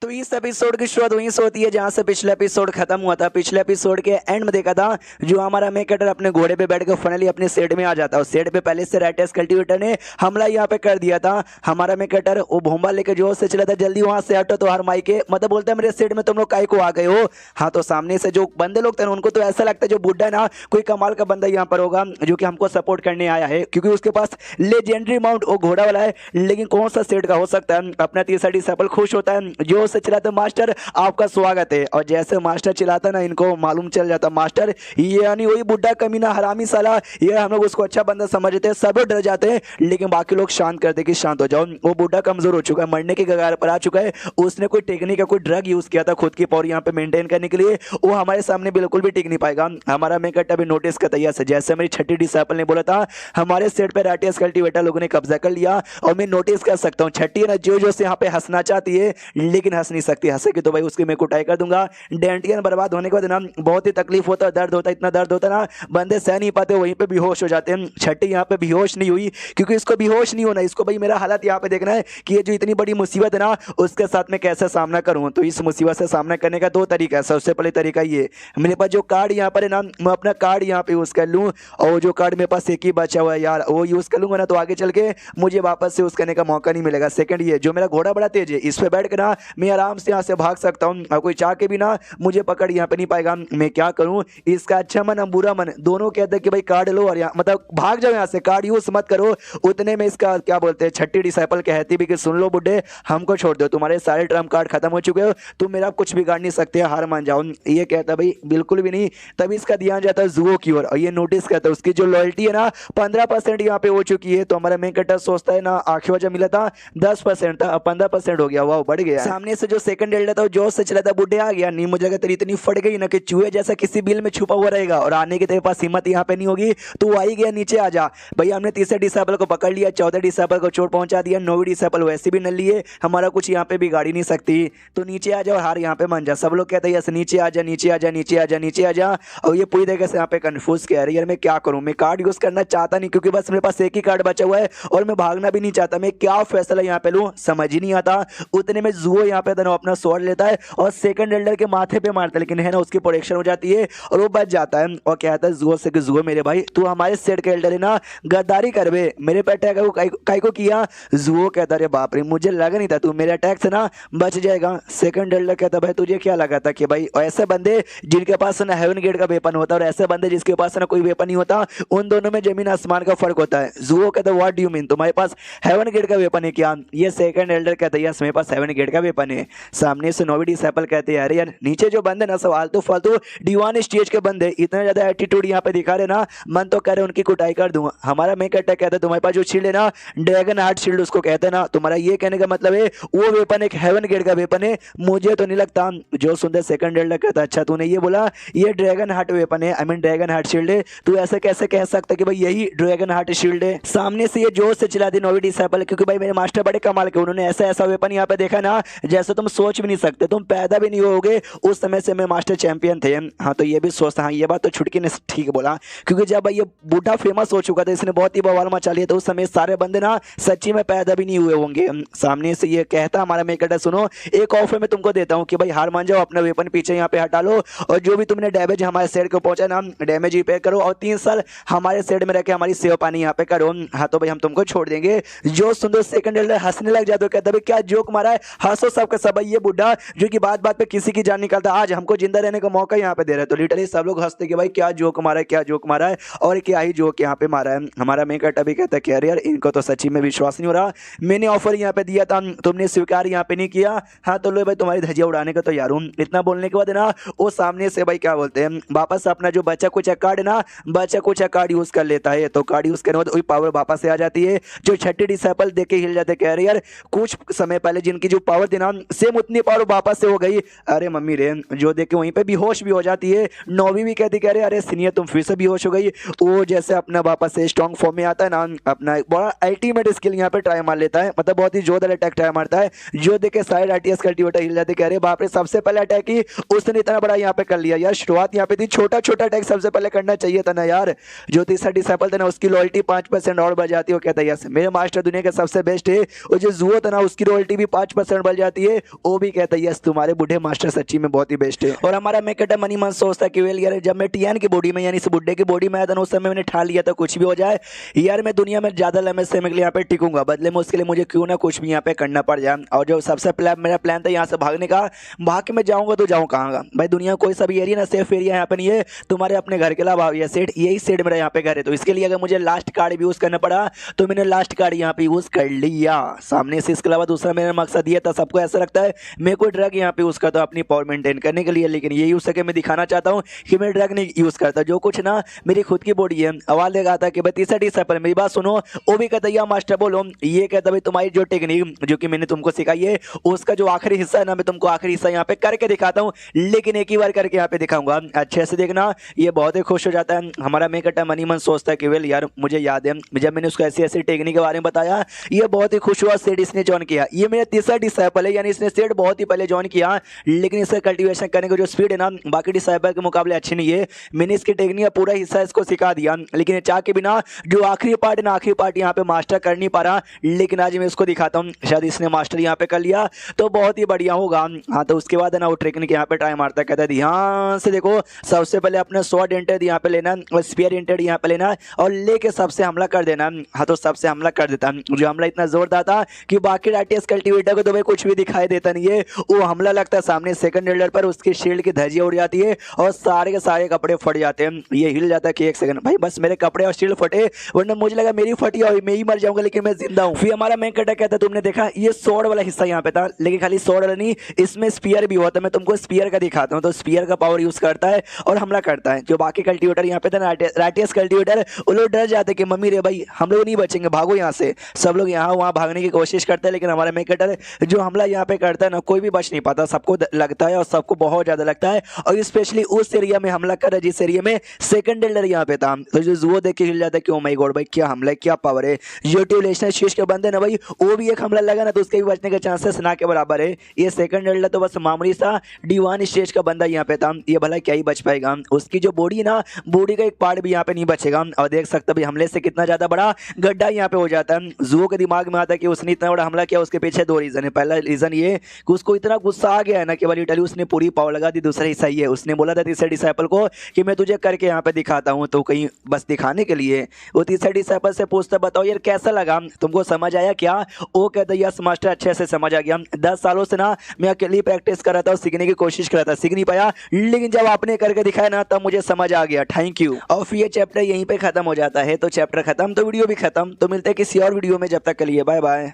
तो इस एपिसोड की शुरुआत वहीं से होती है जहां से पिछले एपिसोड खत्म हुआ था। पिछले एपिसोड के एंड में देखा था जो हमारा मेकटर अपने घोड़े पे बैठ कर फाइनली अपने सेट में आ जाता है। सेट पे पहले से राइटर्स कल्टीवेटर ने हमला यहाँ पे कर दिया था। हमारा मेकटर वो भोंबा लेकर जोर से चला था, जल्दी वहां से हटो। तो हर माई के मतलब बोलते हैं मेरे सेट में तुम लोग काहे को आ गए हो। हाँ तो सामने से जो बंदे लोग थे उनको तो ऐसा लगता है जो बुड्ढा है ना कोई कमाल का बंदा यहाँ पर होगा जो कि हमको सपोर्ट करने आया है, क्योंकि उसके पास लेजेंडरी माउंट वो घोड़ा वाला है। लेकिन कौन सा सेट का हो सकता है। अपना तीसरा डिसाइपल खुश होता है, जो से चिल्लाते मास्टर आपका स्वागत है। और जैसे मास्टर चिल्लाता ना इनको मालूम चल जाता मास्टर ये यानी वही बुड्ढा कमीना हरामी साला, ये हम लोग उसको अच्छा बंदा समझते हैं, सब डर जाते हैं लेकिन बाकी लोग शांत करते कि शांत हो जाओ। वो बुड्ढा कमजोर हो चुका है, मरने की कगार पर आ चुका है, उसने कोई टेक्निक या कोई ड्रग यूज किया था खुद की पावर यहाँ पे मेंटेन करने के लिए, वो हमारे सामने बिल्कुल भी टिक नहीं पाएगा। हमारा मेकट अभी नोटिस का तैयार है, जैसे मेरी छठी डिसाइपल ने बोला था हमारे सेट पे राटियस कल्टीवेटर लोगों ने कब्जा कर लिया और मैं नोटिस कर सकता हूँ छठी ना जो से यहाँ पे हंसना चाहती है लेकिन हंस नहीं सकती, हंसेगी तो भाई उसकी मैं कुटाई कर दूंगा। डेंटियन बर्बाद होने के बाद ना बहुत ही तकलीफ होता है, दर्द होता है, इतना दर्द होता है ना बंदे सह नहीं पाते, वहीं पे बेहोश हो जाते हैं। छठी यहाँ पे बेहोश नहीं हुई क्योंकि इसको बेहोश नहीं होना, इसको भाई मेरा हालत यहाँ पे देखना है कि ये जो इतनी बड़ी मुसीबत है ना उसके साथ मैं कैसे सामना करूँ। तो इस मुसीबत से सामना करने का दो तरीका है। सबसे पहले तरीका ये मेरे पास जो कार्ड यहाँ पर है ना मैं अपना कार्ड यहाँ पे यूज कर लूँ और जो कार्ड मेरे पास एक ही बचा हुआ है यार वो यूज कर लूंगा ना तो आगे चल के मुझे वापस से यूज करने का मौका नहीं मिलेगा। सेकंड ये जो मेरा घोड़ा बड़ा तेज है इस पे बैठ के ना मैं आराम से यहाँ से भाग सकता हूँ और कोई चाह के भी ना मुझे पकड़ यहाँ पे नहीं पाएगा। मैं क्या करूँ, इसका अच्छा मन और बुरा मन दोनों कहते हैं कि भाई कार्ड लो और यहाँ मतलब भाग जाओ यहाँ से, कार्ड यूज मत करो। उतने में इसका क्या बोलते हैं छठी डिसाइपल कहती भी कि सुन लो बुड्ढे हमको छोड़ दो, तुम्हारे सारे ट्रम्प कार्ड खत्म हो चुके हो, तुम मेरा कुछ बिगाड़ नहीं सकते, हार मान जाओ। ये कहता भाई बिल्कुल भी नहीं। तभी इसका ध्यान जाता है जुओ की ओर और ये नोटिस करता है उसकी जो लॉयल्टी है ना 15% यहाँ पे हो चुकी है। तो हमारा मेन कटर सोचता है ना आखिर वजह मिला था 10% था, अब 15% हो गया, वाह बढ़ गया। सामने से जो सेकंड एल्डर था जोश से चला था, बुड्ढे आ गया, नहीं मुझे तेरी इतनी फट गई ना कि चूहे जैसा किसी बिल में छुपा हुआ रहेगा और आने की तेरे पास हिम्मत यहाँ पे नहीं होगी, तू आई गया नीचे आ जा। भाई हमने तीसरे डिसाइपल को पकड़ लिया, 14 डिसाइपल को चोट पहुंचा दिया, 9वीं डिसाइपल वैसे भी न लिए, हमारा कुछ यहाँ पे बिगाड़ी नहीं सकती, तो नीचे आ जाओ, हार यहाँ पे मान जा। सब लोग कहते हैं यस नीचे आ जा नीचे आ जा नीचे आ जा नीचे आ जा। और ये पूरी तरीके से यहाँ पे कंफ्यूज कह रही है यार मैं क्या करूँ, मैं कार्ड यूज करना चाहता नहीं क्योंकि बस मेरे पास एक ही कार्ड बचा हुआ है और मैं भागना भी नहीं चाहता, मैं क्या फैसला यहाँ पे लूँ समझ ही नहीं आता। उतने में जुओ यहाँ पे अपना स्वॉर्ड लेता है और सेकंड एल्डर के माथे पे मारता है, लेकिन है ना उसकी प्रोटेक्शन हो जाती है और वो बच जाता है और कहता है जुओ से कि जुओ मेरे भाई तू हमारे सेट के एल्डर है ना, गद्दारी करवे, मेरे पे अटैक काई को किया। जुओ कहता है बाप रे मुझे लगा नहीं था तू मेरे अटैक से ना बच जाएगा। सेकंड एल्डर कहता भाई तुझे क्या लगा था कि भाई ऐसे बंदे जिनके पास ना हेवन गेट का वेपन होता है और ऐसे बंदे जिसके पास ना कोई वेपन नहीं होता, उन दोनों में जमीन आसमान का फर्क होता है। जुओ कहता है व्हाट डू यू मीन, तुम्हारे पास हेवन गेट का वेपन है क्या? ये सेकंड एल्डर कहता है यस मेरे पास हेवन गेट का वेपन है। सामने से 9वीं डिसाइपल कहते हैं अरे यार नीचे जो बंदे ना सब आलतू फालतू डिवान स्टेज के बंदे इतना ज्यादा एटीट्यूड यहाँ पे दिखा रहे ना, मन तो कह रहे उनकी कुटाई कर दूंगा। हमारा मैं कहता है तुम्हारे पास जो शील्ड है ना ड्रैगन हार्ट शील्ड उसको कहते हैं ना, तुम्हारा ये कहने का मतलब है वो वेपन एक हेवन गेट का वेपन है? मुझे तो नहीं लगता। जो सुनते सेकंड एल्डर कहता अच्छा तूने ये बोला ये ड्रैगन हार्ट वेपन है, I mean dragon heart shield है, तू ऐसे कैसे कह सकता कि भाई यही ड्रैगन हार्ट शील्ड है? सामने से ये जोर से चिल्ला दी 9वीं डिसाइपल क्योंकि भाई मेरे मास्टर बड़े कमाल के, उन्होंने ऐसा ऐसा वेपन यहाँ पे देखा ना जैसे तुम सोच भी नहीं सकते, तुम पैदा भी नहीं होगे उस समय से मैं मास्टर चैंपियन थे। हाँ तो ये भी सोचता, हाँ ये बात तो छुटकी ने ठीक बोला क्योंकि जब भाई ये बूढ़ा फेमस हो चुका था इसने बहुत ही बवाल मचा लिया था, उस समय सारे बंदे ना सच्ची में पैदा भी नहीं हुए होंगे। सामने से ये कहता हमारा मेकटर सुनो एक ऑफर मैं तुमको देता हूँ कि भाई हार मान जाओ, अपना वेपन पीछे यहाँ पे हटा लो और जो भी तुमने डैमेज हमारे सेट को पहुंचा ना डैमेज रिपेयर करो और 3 साल हमारे सेट में रह के हमारी सेवा पानी यहाँ पे करो। हाँ तो भाई हम तुमको छोड़ देंगे। जो सुंदर सेकंड एल्डर हंसने लग जाते कहता भाई क्या जोक मारा है, हंसो सबका सब। ये बुढ़ा जो कि बात बात पे किसी की जान निकालता आज हमको जिंदा रहने का मौका यहाँ पे दे रहा है, तो लिटरली सब लोग हंसते कि भाई क्या जोक मारा है क्या जोक मारा है और क्या ही जोक यहाँ पे मारा है। हमारा मेकट अभी कहता है यार इनको तो सच्ची में विश्वास नहीं हो रहा, मैंने ऑफर यहाँ पे दिया था तुमने स्वीकार यहाँ पे नहीं किया। हाँ तो लो भाई तुम्हारी धजिया उड़ाने का तो यार हूँ। इतना बोलने के बाद ना वो सामने से भाई क्या बोलते हैं वापस अपना जो बच्चा कुछ कार्ड है ना बच्चा कुछ कार्ड यूज कर लेता है, तो कार्ड यूज करने के बाद वही पावर वापस से आ जाती है। जो छठी डिसाइपल देख के हिल जाते कह रहे यार कुछ समय पहले जिनकी जो पावर थी ना सेम उतनी पावर वापस से हो गई। अरे मम्मी रे जो देख के वहीं पे बेहोश भी हो जाती है। 9वीं भी कहती कह रहे अरे सीनियर तुम फिर से बेहोश हो गई। वो जैसे अपना वापस से स्ट्रॉन्ग फॉर्म में आता है ना अपना बड़ा अल्टीमेट स्किल यहाँ पे ट्राई मार लेता है, मतलब बहुत ही जोरदार अटैक ट्राई मारता है। जो देख के साइड आरटीएस कल्टीवेटर हिल जाते कह रहे बाप रे सबसे पहले अटैक ही उसने इतना बड़ा यहाँ पे कर लिया यार। शुरुआत यहाँ पे थी छोटा छोटा अटैक सबसे पहले करना चाहिए था ना यार। जो तीसरा डिसाइपल था ना उसकी लॉयल्टी 5% और बढ़ जाती है। वो कहता है यस मेरे मास्टर दुनिया का सबसे बेस्ट है। और जो जुओ था ना उसकी रॉयल्टी भी 5% बढ़ जाती है। वो भी कहता है यस तुम्हारे बूढ़े मास्टर सच्ची में बहुत ही बेस्ट है। और हमारा मेकटा मनी मन सोचता कि वेल यार जब मैं टीएन की बॉडी में यानी इस बुड्ढे की बॉडी में आया था ना उस समय मैंने ठान लिया था कुछ भी हो जाए यार मैं दुनिया में ज्यादा लंबे समय के लिए यहाँ पे टिकूंगा, बदले में उसके लिए मुझे क्यों ना कुछ भी यहाँ पे करना पड़ जाए। और जो सबसे मेरा प्लान था यहाँ से भागने का, भाग के मैं जाऊंगा तो जाऊँ कहाँ भाई, दुनिया कोई सा भी एरिया ना सेफ एरिया यहाँ पे नहीं है तुम्हारे अपने घर के अलावा। ये सेट यही सेट मेरा यहाँ पे घर है, तो इसके लिए अगर मुझे लास्ट कार्ड भी यूज करना पड़ा तो मैंने लास्ट कार्ड यहाँ पे यूज कर लिया सामने से। इसके अलावा दूसरा मेरा मकसद ये था सबको ऐसा लगता है मैं कोई ड्रग यहाँ पे यूज करता हूँ अपनी पावर मेंटेन करने के लिए, लेकिन ये यूज करके मैं दिखाना चाहता हूँ कि मैं ड्रग नहीं यूज करता। जो कुछ ना मेरी खुद की बॉडी है। आवाज लगा था कि भाई तीसरा डिसाइपल मेरी बात सुनो, वो भी कहता है मास्टर बोलो, ये कहता भाई तुम्हारी जो टेक्निक जो कि मैंने तुमको सिखाई है उसका जो आखिरी हिस्सा है ना, मैं तुमको आखिरी हिस्सा यहाँ पे करके दिखाता हूँ, लेकिन एक ही बार करके यहाँ पे दिखाऊंगा, अच्छे से देखना। ये बहुत ही खुश हो जाता है हमारा मेकटा, मनी मन सोचता है कि वेल यार मुझे याद है जब मैंने उसको ऐसी ऐसी टेक्निक के बारे में बताया, ये बहुत ही खुश हुआ। सेट इसने ज्वाइन किया, ये मेरा तीसरा डिसाइपल है, यानी इसने सेट बहुत ही पहले ज्वाइन किया, लेकिन इसका कल्टीवेशन करने का जो स्पीड है ना बाकी डिसाइपल के मुकाबले अच्छी नहीं है। मैंने इसकी टेक्निक का पूरा हिस्सा इसको सिखा दिया, लेकिन ये चाह के बिना जो आखिरी पार्ट है ना, आखिरी पार्ट यहाँ पे मास्टर कर नहीं पा रहा, लेकिन आज मैं इसको दिखाता हूँ, शायद इसने मास्टर यहाँ पे कर लिया तो बहुत ही बढ़िया होगा। हाँ तो उसके बाद है ना वो टेक्निक यहाँ पे ट्राई मारता है, कहता है ध्यान से देखो, सबसे पहले अपने स्वॉर्ड एंटेड यहाँ पे लेना और स्पीयर एंटेड यहाँ पे लेना और लेके सबसे हमला कर देना। हाँ तो सबसे हमला कर देता, जो हमला इतना जोरदार था कि बाकी राइटियस कल्टीवेटर को तो भाई कुछ भी दिखाई देता नहीं है। वो हमला लगता है सामने सेकंड एल्डर पर, उसकी शील्ड की धज्जियां उड़ जाती है और सारे के सारे कपड़े फट जाते हैं। ये हिल जाता है कि एक सेकंड भाई बस मेरे कपड़े और शील्ड फटे, वरना मुझे लगा मेरी फटी और मैं ही मर जाऊंगा, लेकिन मैं जिंदा हूँ। फिर हमारा मेन कैरेक्टर कहता है तुमने देखा ये स्वॉर्ड वाला हिस्सा यहाँ पे था, लेकिन खाली स्वॉर्ड वाला नहीं, इसमें स्पीयर भी होता है। मैं तुमको स्पीयर का दिखाता हूँ। तो स्पीयर का पावर यूज करता है और हमला करता है। जो बाकी कल्टीवेटर यहाँ पे था राइटियस कल्टीवेटर, वो लोग डर जाते कि मम्मी रे भाई हम लोग नहीं बचेंगे, भागो यहाँ से। सब लोग यहाँ वहाँ भागने की कोशिश करते हैं, लेकिन हमारा मेन कैरेक्टर जो हमला यहाँ पे करता है ना, कोई भी बच नहीं पाता, सबको लगता है और सबको बहुत ज्यादा लगता है। और स्पेशली उस एरिया में हमला कर रहा है जिस एरिया में सेकंड एल्डर यहाँ पे था, तो जो वो देख के हिल जाता है कि ओ माय गॉड भाई क्या हमला है, क्या पावर है। जो ट्यूलेशनल शीश के बंदे ना भाई, वो भी एक हमला लगा ना तो उसके भी बचने के चांसेस ना के बराबर है। ये सेकंड एल्डर तो बस मामूली सा D1 स्टेज का बंदा यहाँ पे था, ये भला क्या ही बच पाएगा। उसकी जो बॉडी है ना, बॉडी का एक पार्ट भी यहाँ पे नहीं बचेगा। और देख सकते भाई हमले से कितना ज्यादा बड़ा गड्ढा यहाँ पे हो जाता है। जुओ के दिमाग में आता है कि उसने इतना बड़ा हमला किया, उसके पीछे दो रीजन है। पहला रीजन ये कि उसको इतना गुस्सा आ गया है ना कि वाली इटली उसने पूरी पावर लगा दी। दूसरा हिस्सा ये उसने बोला था तीसरे डिसाइपल को कि मैं तुझे करके यहाँ पे दिखाता हूँ, तो कहीं बस दिखाने के लिए वो तीसरे डिसाइपल से पूछता बताओ यार कैसा लगा, तुमको समझ आया क्या। वो कहता यस मास्टर अच्छे से समझ आ गया। 10 सालों से ना मैं अकेली प्रैक्टिस कर रहा था और सीखने की कोशिश कर रहा था, सीख नहीं पाया, लेकिन जब आपने करके दिखाया ना तब मुझे समझ आ गया, थैंक यू। और फिर ये चैप्टर यहीं पे खत्म हो जाता है। तो चैप्टर खत्म तो वीडियो भी खत्म। तो मिलते हैं किसी और वीडियो में, जब तक के लिए बाय बाय।